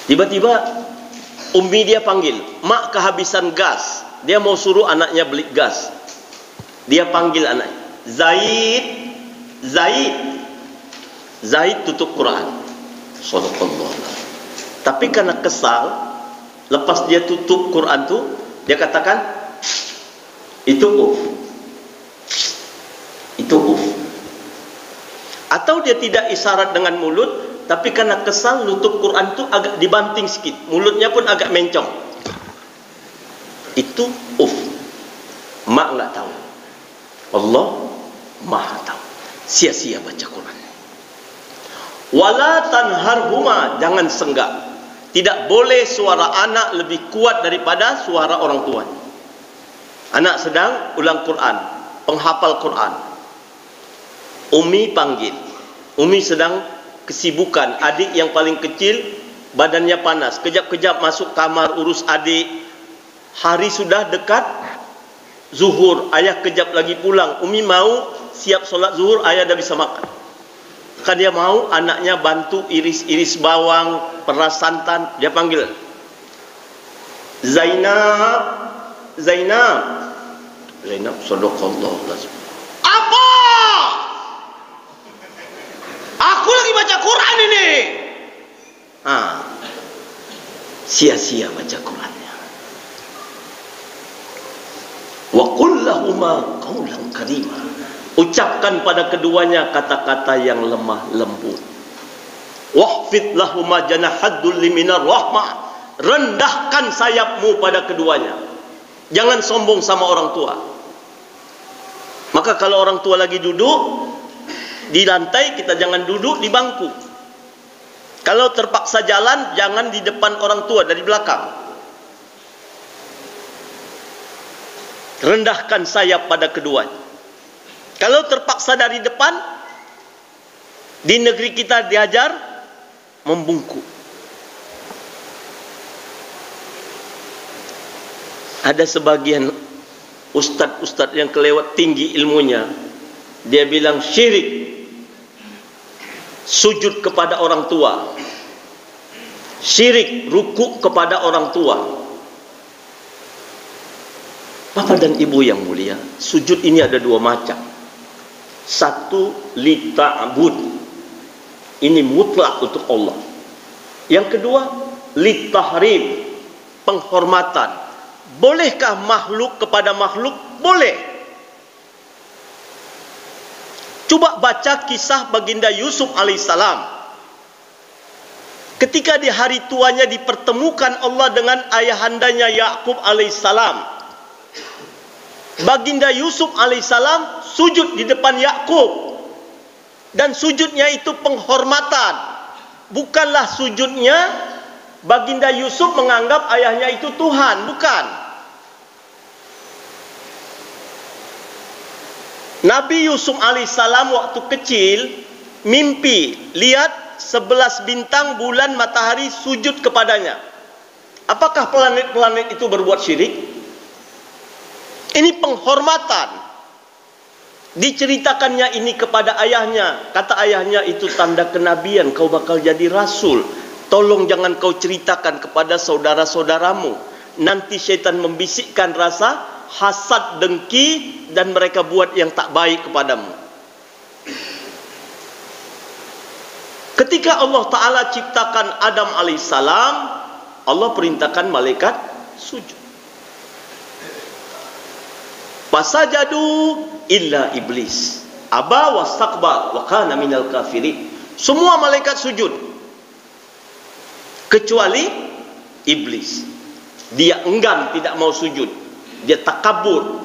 Tiba-tiba Umi dia panggil, mak kehabisan gas. Dia mau suruh anaknya beli gas. Dia panggil anaknya, Zaid, Zaid. Zaid tutup Quran. Sadaqallah. Tapi karena kesal, lepas dia tutup Quran tu, dia katakan itu uff. Itu uff. Atau dia tidak isyarat dengan mulut, tapi karena kesal nutup Quran tu agak dibanting sikit, mulutnya pun agak mencong. Itu uff. Mak enggak tahu, Allah Maha tahu. Sia-sia baca Quran. Wala tanharhuma, jangan senggak. Tidak boleh suara anak lebih kuat daripada suara orang tua. Anak sedang ulang Quran, penghafal Quran. Umi panggil. Umi sedang kesibukan. Adik yang paling kecil badannya panas. Kejap-kejap masuk kamar urus adik. Hari sudah dekat zuhur. Ayah kejap lagi pulang. Umi mau siap solat zuhur, ayah dah bisa makan. Kan dia mau anaknya bantu iris-iris bawang, peras santan. Dia panggil, Zainab, Zainab. Zainab, sadaqallah. Apa? Aku lagi baca Quran ini. Sia-sia baca Qurannya. Wa qul lahuma qawlan karima. Ucapkan pada keduanya kata-kata yang lemah lembut. Wahfid lahuma janahadul liminar rahmah. Rendahkan sayapmu pada keduanya. Jangan sombong sama orang tua. Maka kalau orang tua lagi duduk di lantai, kita jangan duduk di bangku. Kalau terpaksa jalan, jangan di depan orang tua, dari belakang. Rendahkan sayap pada keduanya. Kalau terpaksa dari depan, di negeri kita diajar membungkuk. Ada sebagian ustadz-ustadz yang kelewat tinggi ilmunya, dia bilang syirik. sujud kepada orang tua, syirik rukuk kepada orang tua. Bapak dan Ibu yang mulia, sujud ini ada dua macam. Satu, li ta'bud, ini mutlak untuk Allah. Yang kedua, li tahrim, penghormatan. Bolehkah makhluk kepada makhluk? Boleh. Coba baca kisah baginda Yusuf alaihissalam. Ketika di hari tuanya dipertemukan Allah dengan ayahandanya Yakub alaihissalam, baginda Yusuf alaihissalam sujud di depan Yakub, dan sujudnya itu penghormatan. Bukanlah sujudnya baginda Yusuf menganggap ayahnya itu Tuhan, bukan. Nabi Yusuf alaihissalam waktu kecil mimpi lihat 11 bintang, bulan, matahari sujud kepadanya. Apakah planet-planet itu berbuat syirik? Ini penghormatan. Diceritakannya ini kepada ayahnya. Kata ayahnya, itu tanda kenabian, kau bakal jadi rasul. Tolong jangan kau ceritakan kepada saudara-saudaramu. Nanti syaitan membisikkan rasa hasad, dengki, dan mereka buat yang tak baik kepadamu. Ketika Allah Ta'ala ciptakan Adam alaihissalam, Allah perintahkan malaikat sujud. Fasajadu illa iblis aba wastakbar wa kana minal kafirin. Semua malaikat sujud kecuali iblis. Dia enggan, tidak mau sujud. Dia takabur.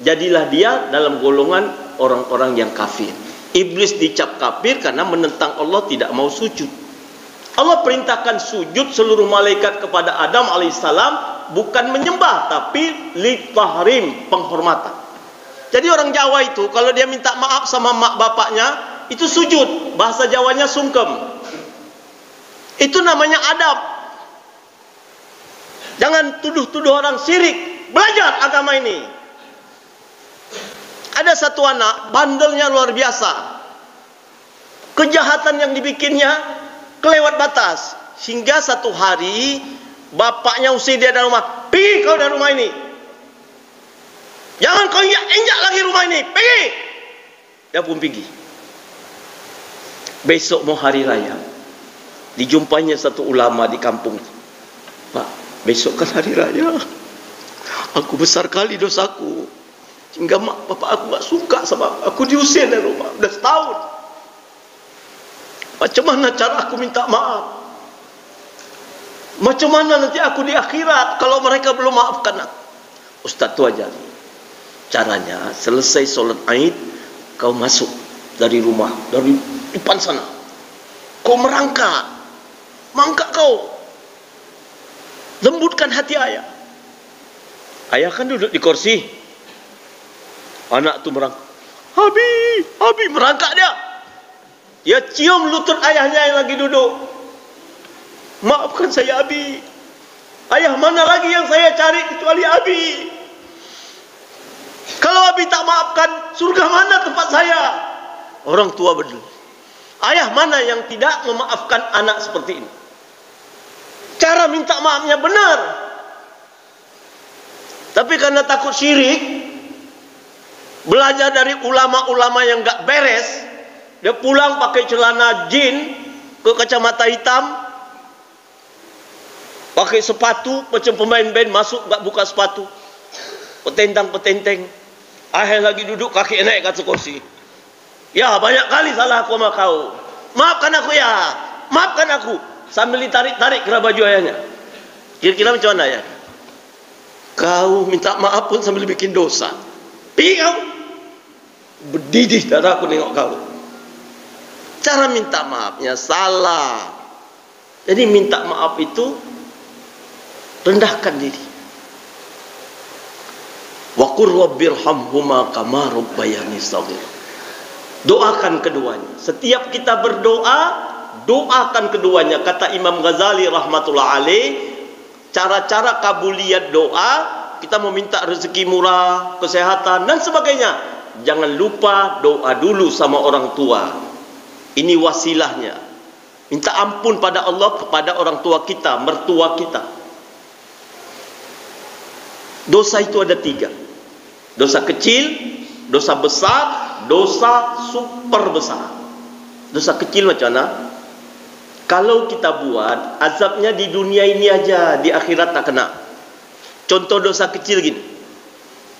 Jadilah dia dalam golongan orang-orang yang kafir. Iblis dicap kafir karena menentang Allah, tidak mau sujud. Allah perintahkan sujud seluruh malaikat kepada Adam alaihissalam, bukan menyembah, tapi li tahrim, penghormatan. Jadi orang Jawa itu kalau dia minta maaf sama mak bapaknya, itu sujud. Bahasa Jawanya sungkem. Itu namanya adab. Jangan tuduh-tuduh orang syirik. Belajar agama ini. Ada satu anak, bandelnya luar biasa. Kejahatan yang dibikinnya kelewat batas. Hingga satu hari bapaknya usir dia dari rumah. Pergi kau dari rumah ini. Jangan kau injak lagi rumah ini. Pergi. Dia pun pergi. Besok mau hari raya, dijumpainya satu ulama di kampung. Pak, besok kan hari raya. Aku besar kali dosaku, hingga mak bapak aku tak suka sama aku, diusir dari rumah. Sudah setahun. Macam mana cara aku minta maaf? Macam mana nanti aku di akhirat kalau mereka belum maafkan aku? Ustaz tu ajar. Caranya, selesai solat Aid, kau masuk dari rumah, dari depan sana. Kau merangkak. Mangkak kau. Lembutkan hati ayah. Ayah kan duduk di kursi. Anak tu merangkak. Abi, merangkak dia. Dia cium lutut ayahnya yang lagi duduk. Maafkan saya, Abi. Ayah, mana lagi yang saya cari kecuali Abi? Kalau Abi tak maafkan, surga mana tempat saya? Orang tua berdua. Ayah mana yang tidak memaafkan anak seperti ini? Cara minta maafnya benar. Tapi karena takut syirik, belajar dari ulama-ulama yang gak beres, dia pulang pakai celana jin, ke kacamata hitam, pakai sepatu macam pemain band, masuk gak buka sepatu, petentang-petenteng. Ayah lagi duduk, kaki naik ke atas kursi. Ya, banyak kali salah aku sama kau. Maafkan aku ya, maafkan aku. Sambil ditarik-tarik kena baju ayahnya. Kira-kira macam mana ya? Kau minta maaf pun sambil bikin dosa. Pergi kau. Berdidih darah aku nengok kau. Cara minta maafnya salah. Jadi minta maaf itu rendahkan diri. Wa qur rabbirhamhuma kama rabbayani shaghira. Doakan keduanya. Setiap kita berdoa, doakan keduanya. Kata Imam Ghazali rahmatullah alaih, cara-cara kabuliyat doa, kita meminta rezeki murah, kesehatan dan sebagainya. Jangan lupa doa dulu sama orang tua. Ini wasilahnya. Minta ampun pada Allah kepada orang tua kita, mertua kita. Dosa itu ada 3. Dosa kecil, dosa besar, dosa super besar. Dosa kecil macam mana? Kalau kita buat, azabnya di dunia ini aja, di akhirat tak kena. Contoh dosa kecil gini.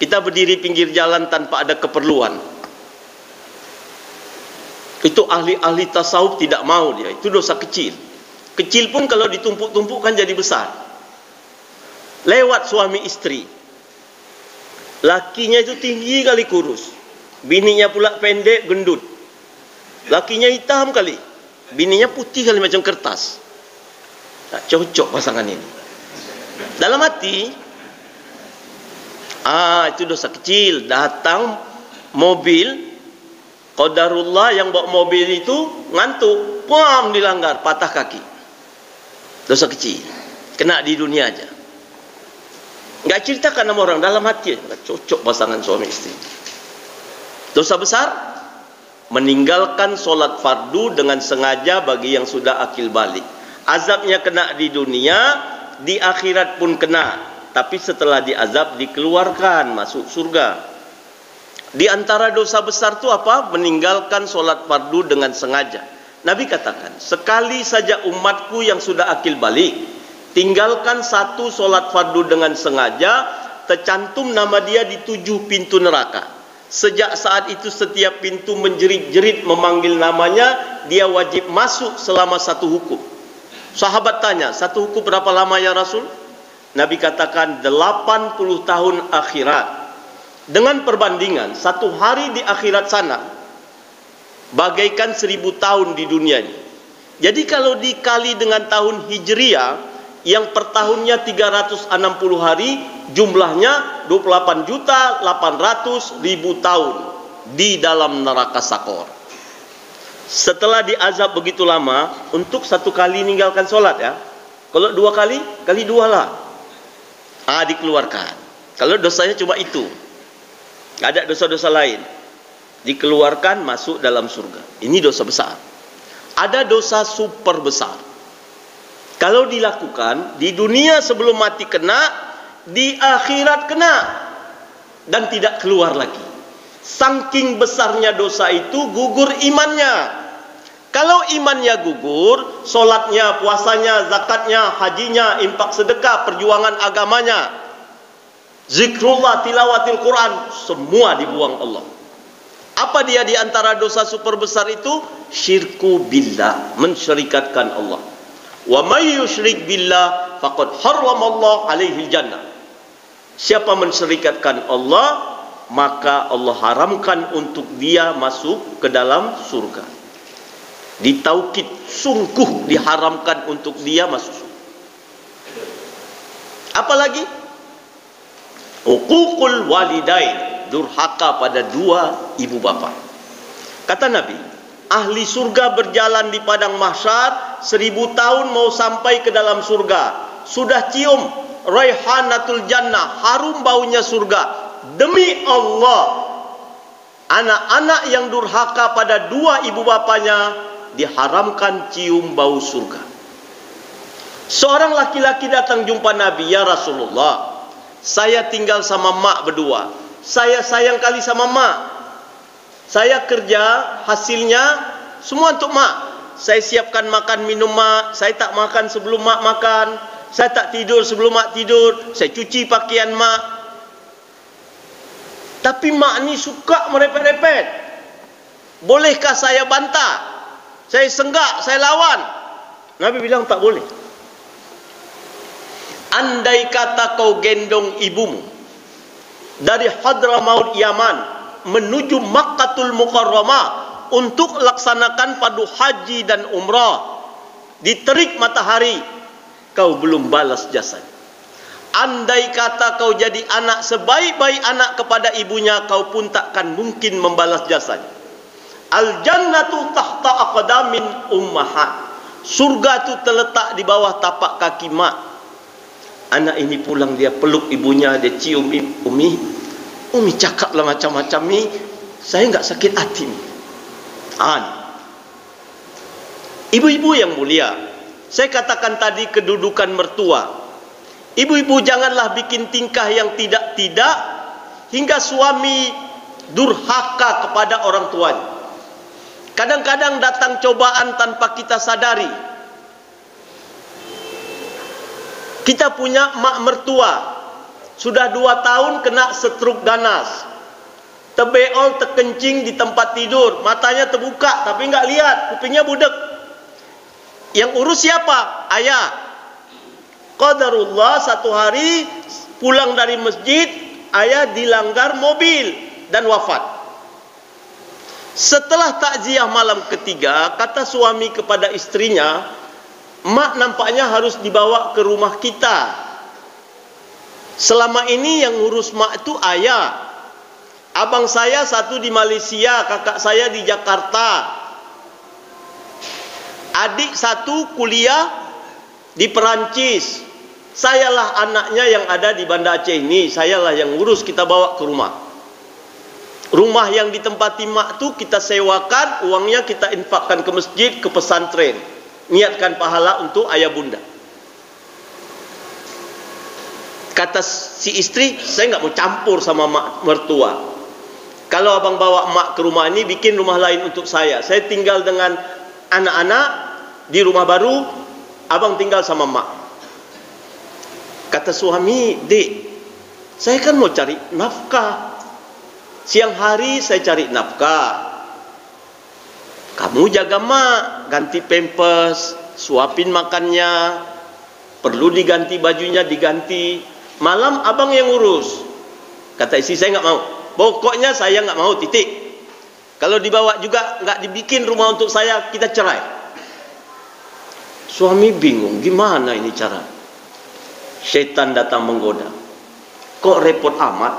Kita berdiri pinggir jalan tanpa ada keperluan. Itu ahli-ahli tasawuf tidak mau dia. Itu dosa kecil. Kecil pun kalau ditumpuk-tumpukkan jadi besar. Lewat suami istri. Lakinya itu tinggi kali kurus. Bininya pula pendek gendut. Lakinya hitam kali. Bininya putih kali macam kertas. Tak cocok pasangan ini. Dalam hati, itu dosa kecil. Datang mobil, qadarullah yang bawa mobil itu ngantuk, pam dilanggar, patah kaki. Dosa kecil. Kena di dunia aja. Enggak ceritakan sama orang, dalam hati enggak cocok pasangan suami istri. Dosa besar, meninggalkan solat fardu dengan sengaja bagi yang sudah akil balik. Azabnya kena di dunia, di akhirat pun kena. Tapi setelah diazab dikeluarkan masuk surga. Di antara dosa besar itu apa? Meninggalkan solat fardu dengan sengaja. Nabi katakan, sekali saja umatku yang sudah akil balik tinggalkan satu solat fardu dengan sengaja, tercantum nama dia di 7 pintu neraka. Sejak saat itu setiap pintu menjerit-jerit memanggil namanya, dia wajib masuk selama 1 hukum. Sahabat tanya, 1 hukum berapa lama ya Rasul? Nabi katakan 80 tahun akhirat. Dengan perbandingan 1 hari di akhirat sana bagaikan 1000 tahun di dunia ini. Jadi kalau dikali dengan tahun Hijriah yang per tahunnya 360 hari, jumlahnya 28.800.000 tahun di dalam neraka Sakor. Setelah diazab begitu lama, untuk 1 kali meninggalkan solat ya. Kalau 2 kali, kali 2 lah. Dikeluarkan. Kalau dosanya cuma itu, ada dosa-dosa lain, dikeluarkan masuk dalam surga. Ini dosa besar. Ada dosa super besar. Kalau dilakukan di dunia sebelum mati kena, di akhirat kena dan tidak keluar lagi. Saking besarnya dosa itu gugur imannya. Kalau imannya gugur, solatnya, puasanya, zakatnya, hajinya, infak sedekah, perjuangan agamanya, zikrullah, tilawatil Quran, semua dibuang Allah. Apa dia di antara dosa super besar itu? Syirku billah, mensyirikatkan Allah. Wa may yusyrik billah faqad harramallahu alaihi jannah. Siapa mensyirikatkan Allah, maka Allah haramkan untuk dia masuk ke dalam surga. Ditaukid, sungguh diharamkan untuk dia masuk surga. Apalagi uququl walidain, durhaka pada 2 ibu bapa. Kata Nabi, ahli surga berjalan di padang mahsyar 1000 tahun mau sampai ke dalam surga. Sudah cium raihanatul jannah, harum baunya surga. Demi Allah, anak-anak yang durhaka pada 2 ibu bapanya diharamkan cium bau surga. Seorang laki-laki datang jumpa Nabi, ya Rasulullah, saya tinggal sama mak berdua. Saya sayang kali sama mak. Saya kerja, hasilnya semua untuk mak. Saya siapkan makan minum mak. Saya tak makan sebelum mak makan. Saya tak tidur sebelum mak tidur. Saya cuci pakaian mak. Tapi mak ni suka merepet-repet. Bolehkah saya bantah? Saya senggak, saya lawan. Nabi bilang tak boleh. Andai kata kau gendong ibumu dari Hadramaut Yaman menuju Makkahul Mukarramah untuk laksanakan padu haji dan umrah di terik matahari, kau belum balas jasa. Andai kata kau jadi anak sebaik-baik anak kepada ibunya, kau pun takkan mungkin membalas jasanya. Al jannatu tahta aqdamin ummahat. Surga itu terletak di bawah tapak kaki mak. Anak ini pulang, dia peluk ibunya, dia cium Umi. Umi cakaplah macam-macam ni, saya enggak sakit hati. Ibu-ibu yang mulia, saya katakan tadi kedudukan mertua. Ibu-ibu janganlah bikin tingkah yang tidak-tidak hingga suami durhaka kepada orang tuanya. Kadang-kadang datang cobaan tanpa kita sadari. Kita punya mak mertua, sudah 2 tahun kena stroke ganas, tebeol terkencing di tempat tidur, matanya terbuka tapi enggak lihat, kupingnya budek. Yang urus siapa? Ayah. Qadarullah, satu hari pulang dari masjid, ayah dilanggar mobil dan wafat. Setelah takziah malam ketiga, kata suami kepada istrinya, mak nampaknya harus dibawa ke rumah kita. Selama ini yang ngurus mak itu ayah. Abang saya satu di Malaysia, kakak saya di Jakarta. Adik satu kuliah di Perancis. Sayalah anaknya yang ada di Banda Aceh ini. Sayalah yang ngurus, kita bawa ke rumah. Rumah yang ditempati mak tu kita sewakan, uangnya kita infakkan ke masjid, ke pesantren. Niatkan pahala untuk ayah bunda. Kata si istri, saya enggak mau campur sama mak mertua. Kalau abang bawa mak ke rumah ini, bikin rumah lain untuk saya. Saya tinggal dengan anak-anak di rumah baru, abang tinggal sama mak. Kata suami, dek, saya kan mau cari nafkah. Siang hari saya cari nafkah. Kamu jaga mak, ganti pampers, suapin makannya, perlu diganti bajunya, diganti. Malam abang yang urus. Kata istri, saya enggak mau. Pokoknya saya enggak mau, titik. Kalau dibawa juga enggak dibikin rumah untuk saya, kita cerai. Suami bingung, gimana ini cara? Syaitan datang menggoda. Kok repot amat?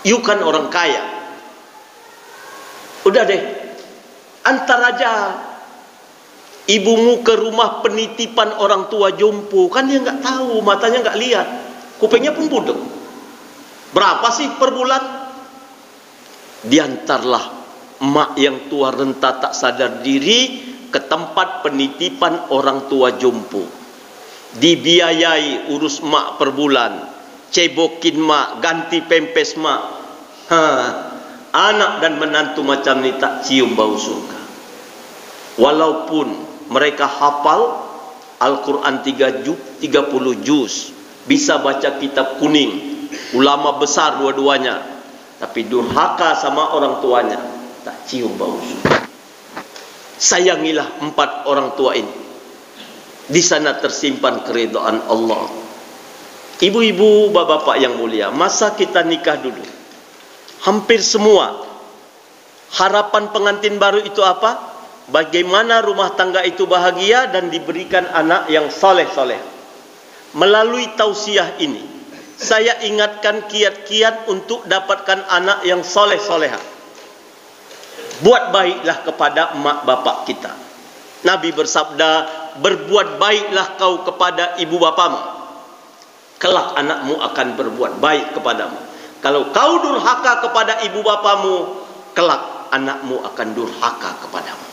You kan orang kaya. Udah deh, antar aja ibumu ke rumah penitipan orang tua jompo. Kan dia enggak tahu, matanya enggak lihat, kupingnya pun budek. Berapa sih per bulan? Diantarlah mak yang tua renta tak sadar diri ke tempat penitipan orang tua jompo. Dibiayai urus mak per bulan, cebokin mak, ganti pempes mak. Anak dan menantu macam ni tak cium bau surga. Walaupun mereka hafal Al-Quran 30 juz, bisa baca kitab kuning, ulama besar dua-duanya, tapi durhaka sama orang tuanya, tak cium bau surga. Sayangilah 4 orang tua ini. Di sana tersimpan keridhaan Allah. Ibu-ibu, bapak-bapak yang mulia, masa kita nikah dulu, hampir semua harapan pengantin baru itu apa? Bagaimana rumah tangga itu bahagia dan diberikan anak yang soleh-soleh. Melalui tausiah ini, saya ingatkan kiat-kiat untuk dapatkan anak yang soleh-soleha. Buat baiklah kepada mak bapak kita. Nabi bersabda, berbuat baiklah kau kepada ibu bapamu, kelak anakmu akan berbuat baik kepadamu. Kalau kau durhaka kepada ibu bapamu, kelak anakmu akan durhaka kepadamu.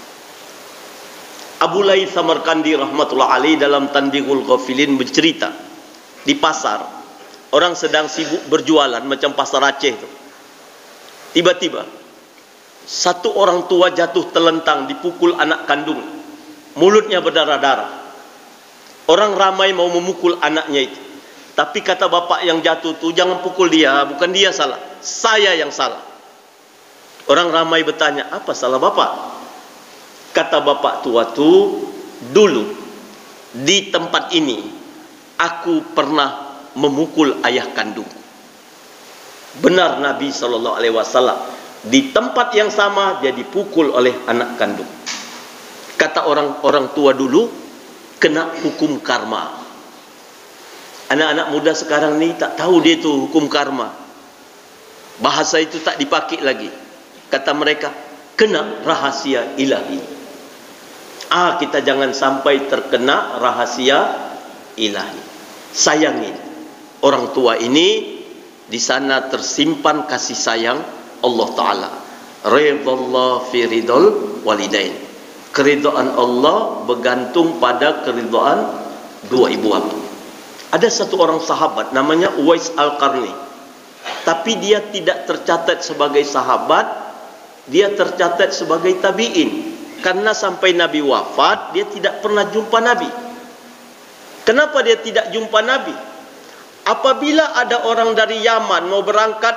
Abu Laith Samarkandi rahmatullah alaih dalam Tanbihul Ghafilin bercerita, di pasar orang sedang sibuk berjualan macam pasar Aceh itu. Tiba-tiba satu orang tua jatuh telentang, dipukul anak kandung, mulutnya berdarah-darah. Orang ramai mau memukul anaknya itu, tapi kata bapak yang jatuh tu, jangan pukul dia, bukan dia salah, saya yang salah. Orang ramai bertanya, apa salah bapak? Kata bapak tua tu, dulu di tempat ini aku pernah memukul ayah kandung. Benar Nabi SAW, di tempat yang sama dia dipukul oleh anak kandung. Kata orang tua dulu, kena hukum karma. Anak-anak muda sekarang ni tak tahu dia tu hukum karma. Bahasa itu tak dipakai lagi. Kata mereka, kena rahasia ilahi. Kita jangan sampai terkena rahasia ilahi. Sayangi orang tua ini, di sana tersimpan kasih sayang Allah Ta'ala. Ridallah fi ridal walidain. Keridhaan Allah bergantung pada keridhaan dua ibu bapa. Ada satu orang sahabat namanya Uwais Al-Qarni, tapi dia tidak tercatat sebagai sahabat, dia tercatat sebagai tabi'in. Karena sampai Nabi wafat, dia tidak pernah jumpa Nabi. Kenapa dia tidak jumpa Nabi? Apabila ada orang dari Yaman mau berangkat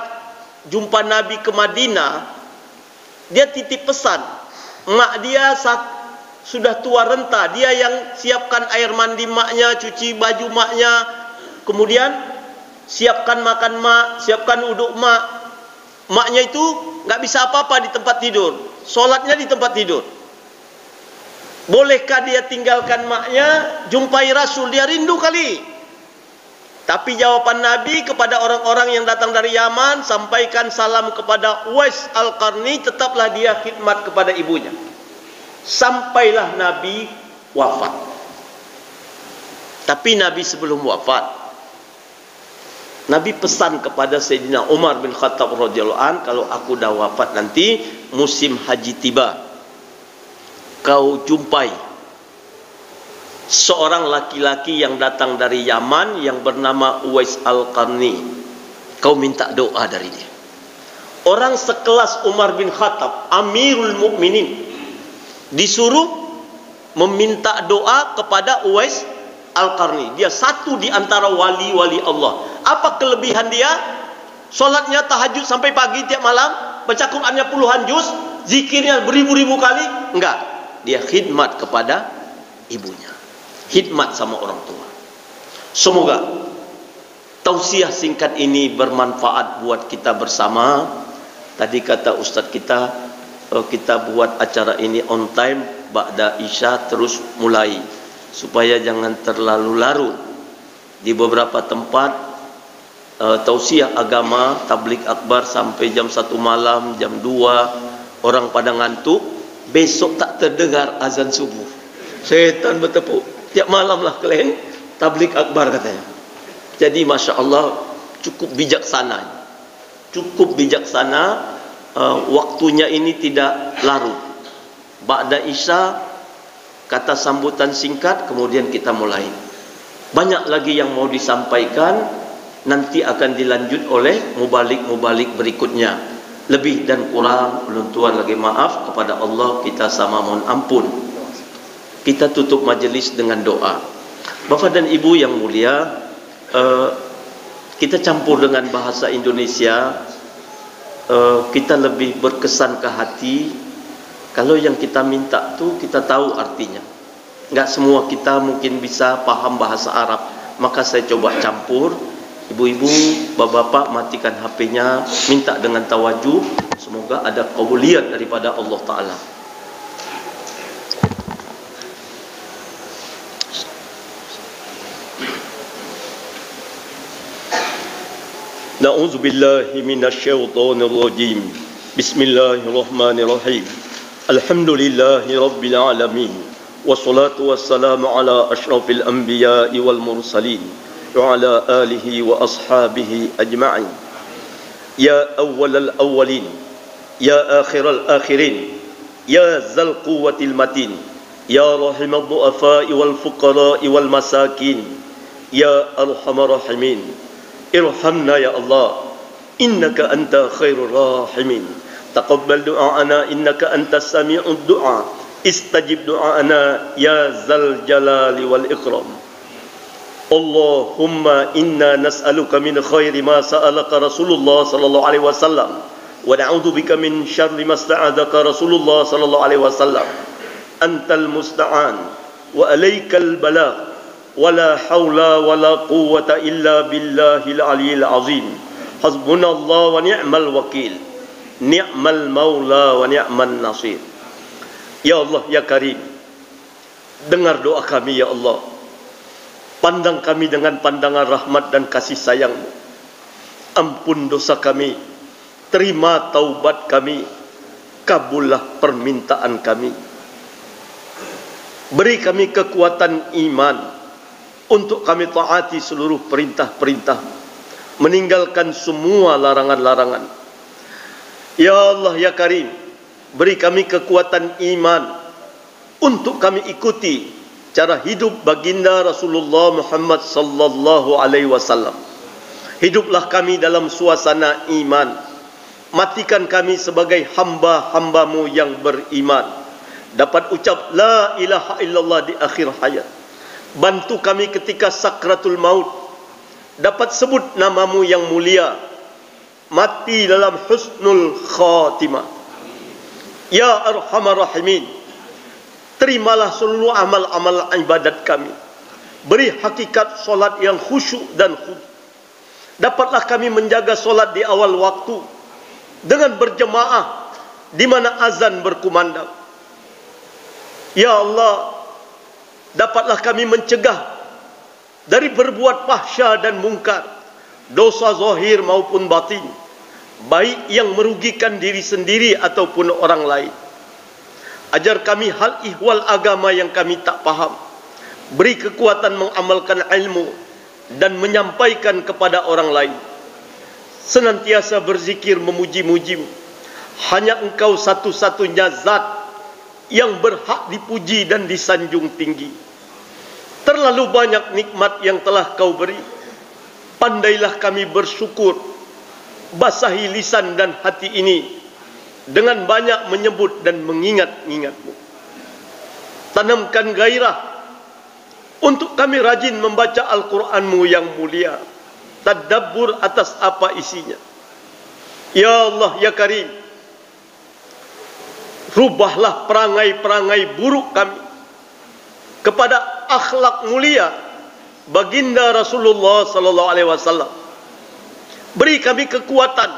jumpa Nabi ke Madinah, dia titip pesan. Mak dia sudah tua renta, dia yang siapkan air mandi maknya, cuci baju maknya, kemudian siapkan makan mak, siapkan uduk mak. Maknya itu nggak bisa apa-apa di tempat tidur, solatnya di tempat tidur. Bolehkah dia tinggalkan maknya, jumpai Rasul? Dia rindu kali. Tapi jawaban Nabi kepada orang-orang yang datang dari Yaman, sampaikan salam kepada Uwais Al-Qarni, tetaplah dia khidmat kepada ibunya. Sampailah Nabi wafat. Tapi Nabi sebelum wafat, Nabi pesan kepada Sayyidina Umar bin Khattab radhiyallahu an, kalau aku dah wafat nanti, musim haji tiba, kau jumpai seorang laki-laki yang datang dari Yaman yang bernama Uwais Al-Qarni. Kau minta doa dari dia. Orang sekelas Umar bin Khattab, Amirul Mukminin, disuruh meminta doa kepada Uwais Al-Qarni. Dia satu di antara wali-wali Allah. Apa kelebihan dia? Solatnya tahajud sampai pagi tiap malam, baca Qur'annya puluhan juz, zikirnya beribu-ribu kali. Enggak. Dia khidmat kepada ibunya, khidmat sama orang tua. Semoga tausiah singkat ini bermanfaat buat kita bersama. Tadi kata Ustaz kita, kita buat acara ini on time, ba'da Isya terus mulai, supaya jangan terlalu larut. Di beberapa tempat tausiah agama, tablik akbar sampai jam 1 malam, jam 2, orang pada ngantuk. Besok tak terdengar azan subuh, setan bertepuk. Tiap malam lah kalian tablik akbar katanya. Jadi Masya Allah, cukup bijaksana. Cukup bijaksana. Waktunya ini tidak larut. Ba'da Isya, kata sambutan singkat, kemudian kita mulai. Banyak lagi yang mau disampaikan, nanti akan dilanjut oleh mubalik-mubalik berikutnya. Lebih dan kurang, belum tuan lagi maaf kepada Allah, kita sama mohon ampun. Kita tutup majlis dengan doa. Bapak dan Ibu yang mulia, kita campur dengan bahasa Indonesia, kita lebih berkesan ke hati. Kalau yang kita minta tu kita tahu artinya. Enggak semua kita mungkin bisa paham bahasa Arab, maka saya coba campur. Ibu-ibu, bapak-bapak, matikan HP-nya, minta dengan tawajuh, semoga ada qabuliat daripada Allah Ta'ala. Na'udzu billahi minasyaitonir rajim. Bismillahirrahmanirrahim. Alhamdulillahi rabbil alamin. Wassalatu wassalamu ala asyrafil anbiya'i wal mursalin. وعلى آله وأصحابه أجمعين. يا أول الأولين، يا آخر الآخرين، يا ذا القوة المتين، يا رحم الضعفاء والفقراء والمساكين، يا أرحم الراحمين، ارحمنا يا الله، إنك أنت خير الراحمين. تقبل دعاءنا إنك أنت السميع الدعاء. استجب دعاءنا يا ذا الجلال والإكرام. Allahumma inna nas'aluka min khairi ma sa'alaka Rasulullah sallallahu alaihi wasallam wa na'udzu bika min syarri ma sta'adzaka Rasulullah sallallahu alaihi wasallam. Antal musta'an wa alaikal balagh wa la haula wa la quwwata illa billahil aliyyil azim. Hasbunallahu wa ni'mal wakil, ni'mal maula wa ni'man nasir. Ya Allah ya Karim, dengar doa kami ya Allah. Pandang kami dengan pandangan rahmat dan kasih sayang-Mu. Ampun dosa kami, terima taubat kami, kabullah permintaan kami. Beri kami kekuatan iman untuk kami taati seluruh perintah-perintah, meninggalkan semua larangan-larangan. Ya Allah ya Karim, beri kami kekuatan iman untuk kami ikuti cara hidup baginda Rasulullah Muhammad sallallahu alaihi wasallam. Hiduplah kami dalam suasana iman. Matikan kami sebagai hamba-hambamu yang beriman. Dapat ucap la ilaha illallah di akhir hayat. Bantu kami ketika sakratul maut. Dapat sebut namamu yang mulia. Mati dalam husnul khatimah. Ya Arhamar Rahimin, terimalah seluruh amal-amal ibadat kami. Beri hakikat solat yang khusyuk dan khudu. Dapatlah kami menjaga solat di awal waktu dengan berjemaah di mana azan berkumandang. Ya Allah, dapatlah kami mencegah dari berbuat fahsya dan mungkar, dosa zahir maupun batin, baik yang merugikan diri sendiri ataupun orang lain. Ajar kami hal ihwal agama yang kami tak faham. Beri kekuatan mengamalkan ilmu dan menyampaikan kepada orang lain. Senantiasa berzikir memuji-mujimu. Hanya Engkau satu-satunya zat yang berhak dipuji dan disanjung tinggi. Terlalu banyak nikmat yang telah Kau beri. Pandailah kami bersyukur. Basahi lisan dan hati ini dengan banyak menyebut dan mengingat-ingat-Mu. Tanamkan gairah untuk kami rajin membaca Al-Quran-Mu yang mulia. Tadabbur atas apa isinya. Ya Allah, Ya Karim, rubahlah perangai-perangai buruk kami kepada akhlak mulia baginda Rasulullah sallallahu alaihi wasallam. Beri kami kekuatan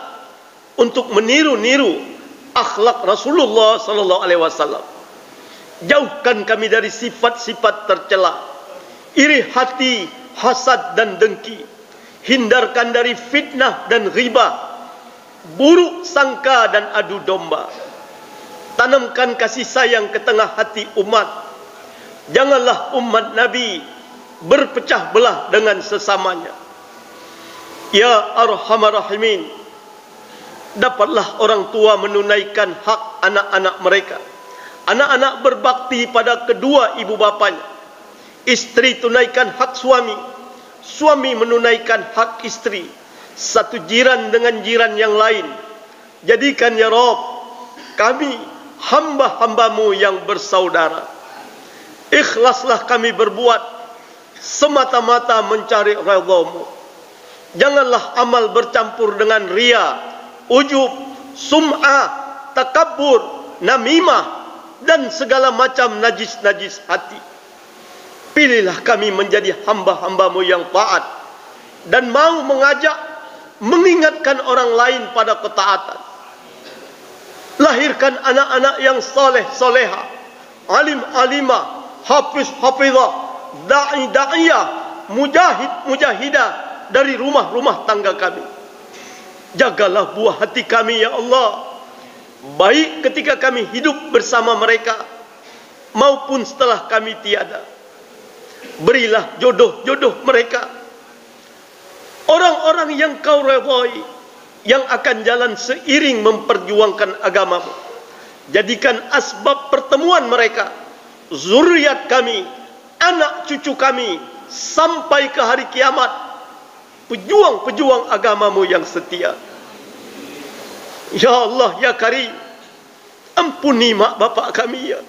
untuk meniru-niru akhlak Rasulullah sallallahu alaihi wasallam. Jauhkan kami dari sifat-sifat tercela, iri hati, hasad dan dengki. Hindarkan dari fitnah dan ghibah, buruk sangka dan adu domba. Tanamkan kasih sayang ke tengah hati umat. Janganlah umat Nabi berpecah belah dengan sesamanya. Ya Arhamar Rahimin, dapatlah orang tua menunaikan hak anak-anak mereka. Anak-anak berbakti pada kedua ibu bapanya. Istri tunaikan hak suami, suami menunaikan hak istri. Satu jiran dengan jiran yang lain. Jadikan ya Rabb kami hamba-hambamu yang bersaudara. Ikhlaslah kami berbuat semata-mata mencari redha-Mu. Janganlah amal bercampur dengan riya, ujub, sum'ah, takabbur, namimah dan segala macam najis-najis hati. Pilihlah kami menjadi hamba-hambamu yang taat dan mau mengajak, mengingatkan orang lain pada ketaatan. Lahirkan anak-anak yang soleh-soleha, alim-alimah, hafiz-hafizah, da'i-da'iyah, mujahid-mujahidah dari rumah-rumah tangga kami. Jagalah buah hati kami ya Allah, baik ketika kami hidup bersama mereka maupun setelah kami tiada. Berilah jodoh-jodoh mereka, orang-orang yang Kau redai, yang akan jalan seiring memperjuangkan agama-Mu. Jadikan asbab pertemuan mereka, zuriat kami, anak cucu kami, sampai ke hari kiamat, pejuang-pejuang agama-Mu yang setia. Ya Allah, Ya Karim, ampuni mak bapak kami ya.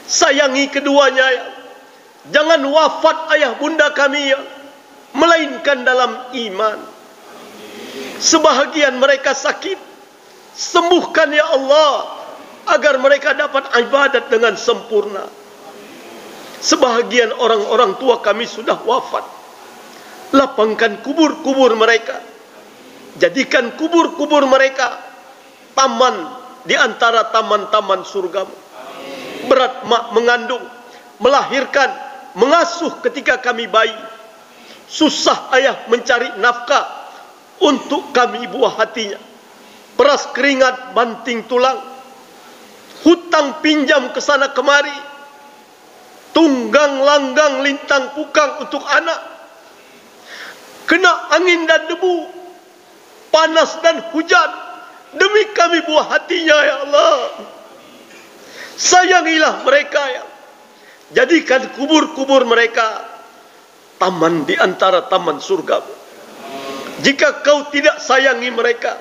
Sayangi keduanya ya. Jangan wafat ayah bunda kami ya, melainkan dalam iman. Sebahagian mereka sakit, sembuhkan ya Allah, agar mereka dapat ibadat dengan sempurna. Sebahagian orang-orang tua kami sudah wafat, lapangkan kubur-kubur mereka. Jadikan kubur-kubur mereka taman di antara taman-taman surga-Mu. Berat mak mengandung, melahirkan, mengasuh ketika kami bayi. Susah ayah mencari nafkah untuk kami buah hatinya. Peras keringat banting tulang, hutang pinjam ke sana kemari, tunggang langgang lintang pukang untuk anak. Kena angin dan debu, panas dan hujan, demi kami buah hatinya ya Allah. Sayangilah mereka ya. Jadikan kubur-kubur mereka taman di antara taman surga. Jika kau tidak sayangi mereka,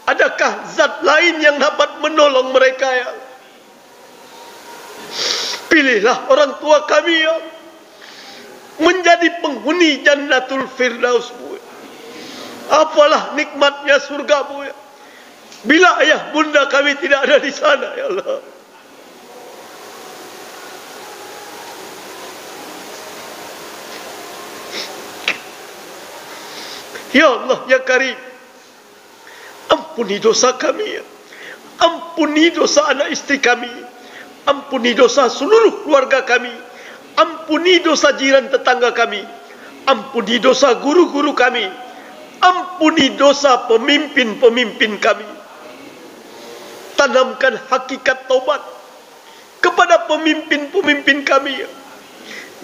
adakah zat lain yang dapat menolong mereka ya? Pilihlah orang tua kami ya, menjadi penghuni Jannatul Firdaus. Apalah nikmatnya surgamu ya. Bila ayah bunda kami tidak ada di sana ya Allah. Ya Allah ya Karim, ampuni dosa kami ya. Ampuni dosa anak istri kami, ampuni dosa seluruh keluarga kami, ampuni dosa jiran tetangga kami, ampuni dosa guru-guru kami, ampuni dosa pemimpin-pemimpin kami. Tanamkan hakikat taubat kepada pemimpin-pemimpin kami.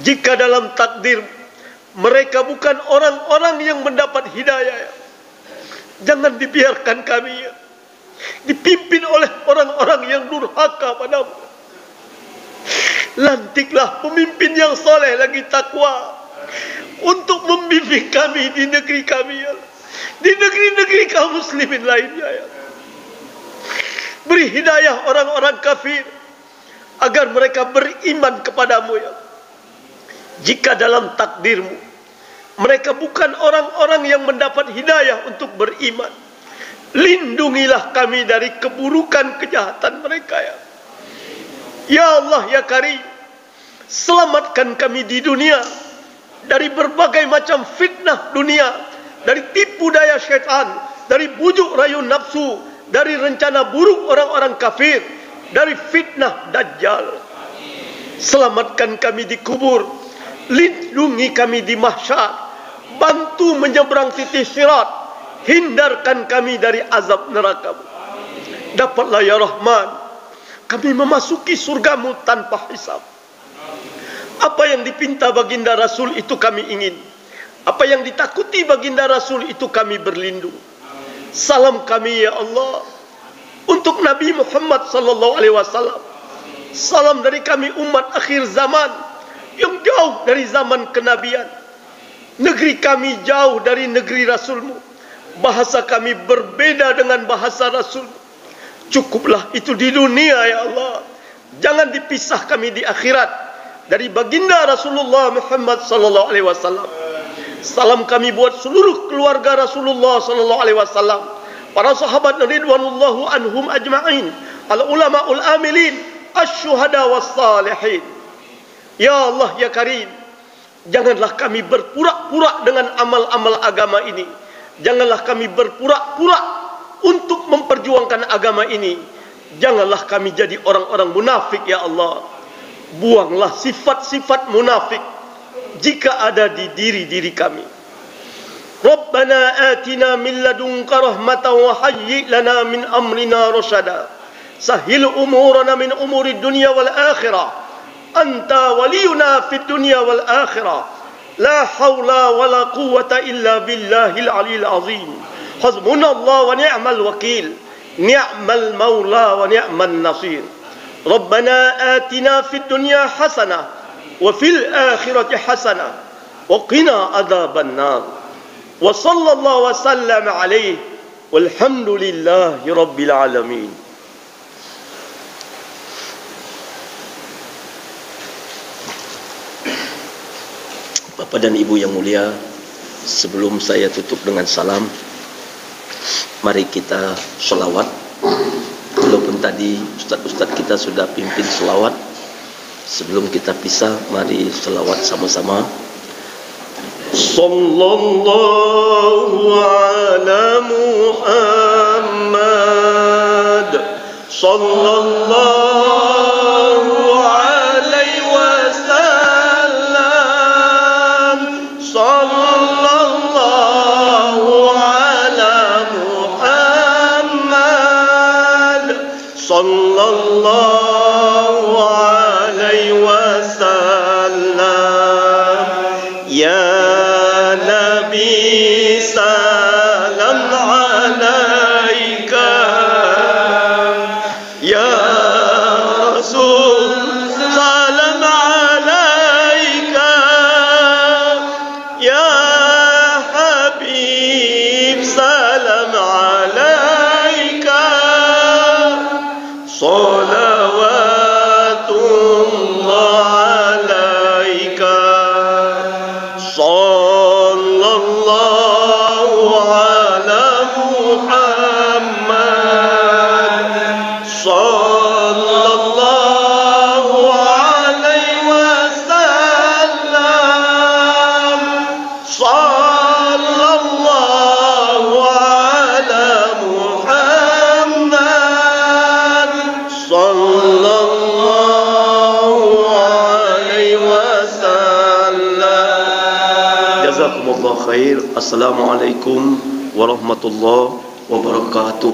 Jika dalam takdir mereka bukan orang-orang yang mendapat hidayah, jangan dibiarkan kami dipimpin oleh orang-orang yang durhaka padamu. Lantiklah pemimpin yang soleh lagi takwa untuk membimbing kami di negeri kami ya, di negeri-negeri kaum muslimin lainnya ya. Beri hidayah orang-orang kafir agar mereka beriman kepadamu ya. Jika dalam takdirmu mereka bukan orang-orang yang mendapat hidayah untuk beriman, lindungilah kami dari keburukan kejahatan mereka ya. Ya Allah ya Karim, selamatkan kami di dunia dari berbagai macam fitnah dunia, dari tipu daya syaitan, dari bujuk rayu nafsu, dari rencana buruk orang-orang kafir, dari fitnah dajjal. Selamatkan kami di kubur, lindungi kami di mahsyar, bantu menyeberang titik sirat, hindarkan kami dari azab neraka. Dapatlah ya Rahman kami memasuki surgamu tanpa hisab. Apa yang dipinta baginda Rasul itu kami ingin, apa yang ditakuti baginda Rasul itu kami berlindung. Salam kami ya Allah untuk Nabi Muhammad sallallahu alaihi wasallam. Salam dari kami umat akhir zaman yang jauh dari zaman kenabian. Negeri kami jauh dari negeri Rasulmu, bahasa kami berbeda dengan bahasa Rasul. Cukuplah itu di dunia ya Allah, jangan dipisah kami di akhirat dari baginda Rasulullah Muhammad sallallahu alaihi wasallam. Salam kami buat seluruh keluarga Rasulullah sallallahu alaihi wasallam, para sahabat ridwanullahu anhum ajma'in, al ulamaul amilin, asy-syuhada was salihin. Ya Allah ya Karim, janganlah kami berpura-pura dengan amal-amal agama ini. Janganlah kami berpura-pura untuk memperjuangkan agama ini. Janganlah kami jadi orang-orang munafik ya Allah. Buanglah sifat-sifat munafik jika ada di diri-diri kami. Rabbana atina min ladunka rahmatan wa hayyi lana min amrina rasyada. Sahhil umurana min umuri dunya wal akhirah. Anta waliyuna fid dunya wal akhirah. La haula wala quwwata illa billahil aliyil azim. Hasbunallahu wa ni'mal wakil. Ni'mal maula wa ni'man nasir. Rabbana atina fid dunya hasanah wa fil akhirati hasanah wa qina adzaban nar. Wa sallallahu wa sallam alaihi walhamdulillahi rabbil alamin. Bapak dan Ibu yang mulia, sebelum saya tutup dengan salam, mari kita selawat. Walaupun tadi ustaz-ustaz kita sudah pimpin selawat, sebelum kita pisah, mari selawat sama-sama. Sallallahu ala Muhammad, sallallahu alaihi wasallam, sallallahu ala Muhammad, sallallahu alaihi wasallam. Ya Nabi salam alaika, ya Rasul khair. Assalamualaikum warahmatullahi wabarakatuh.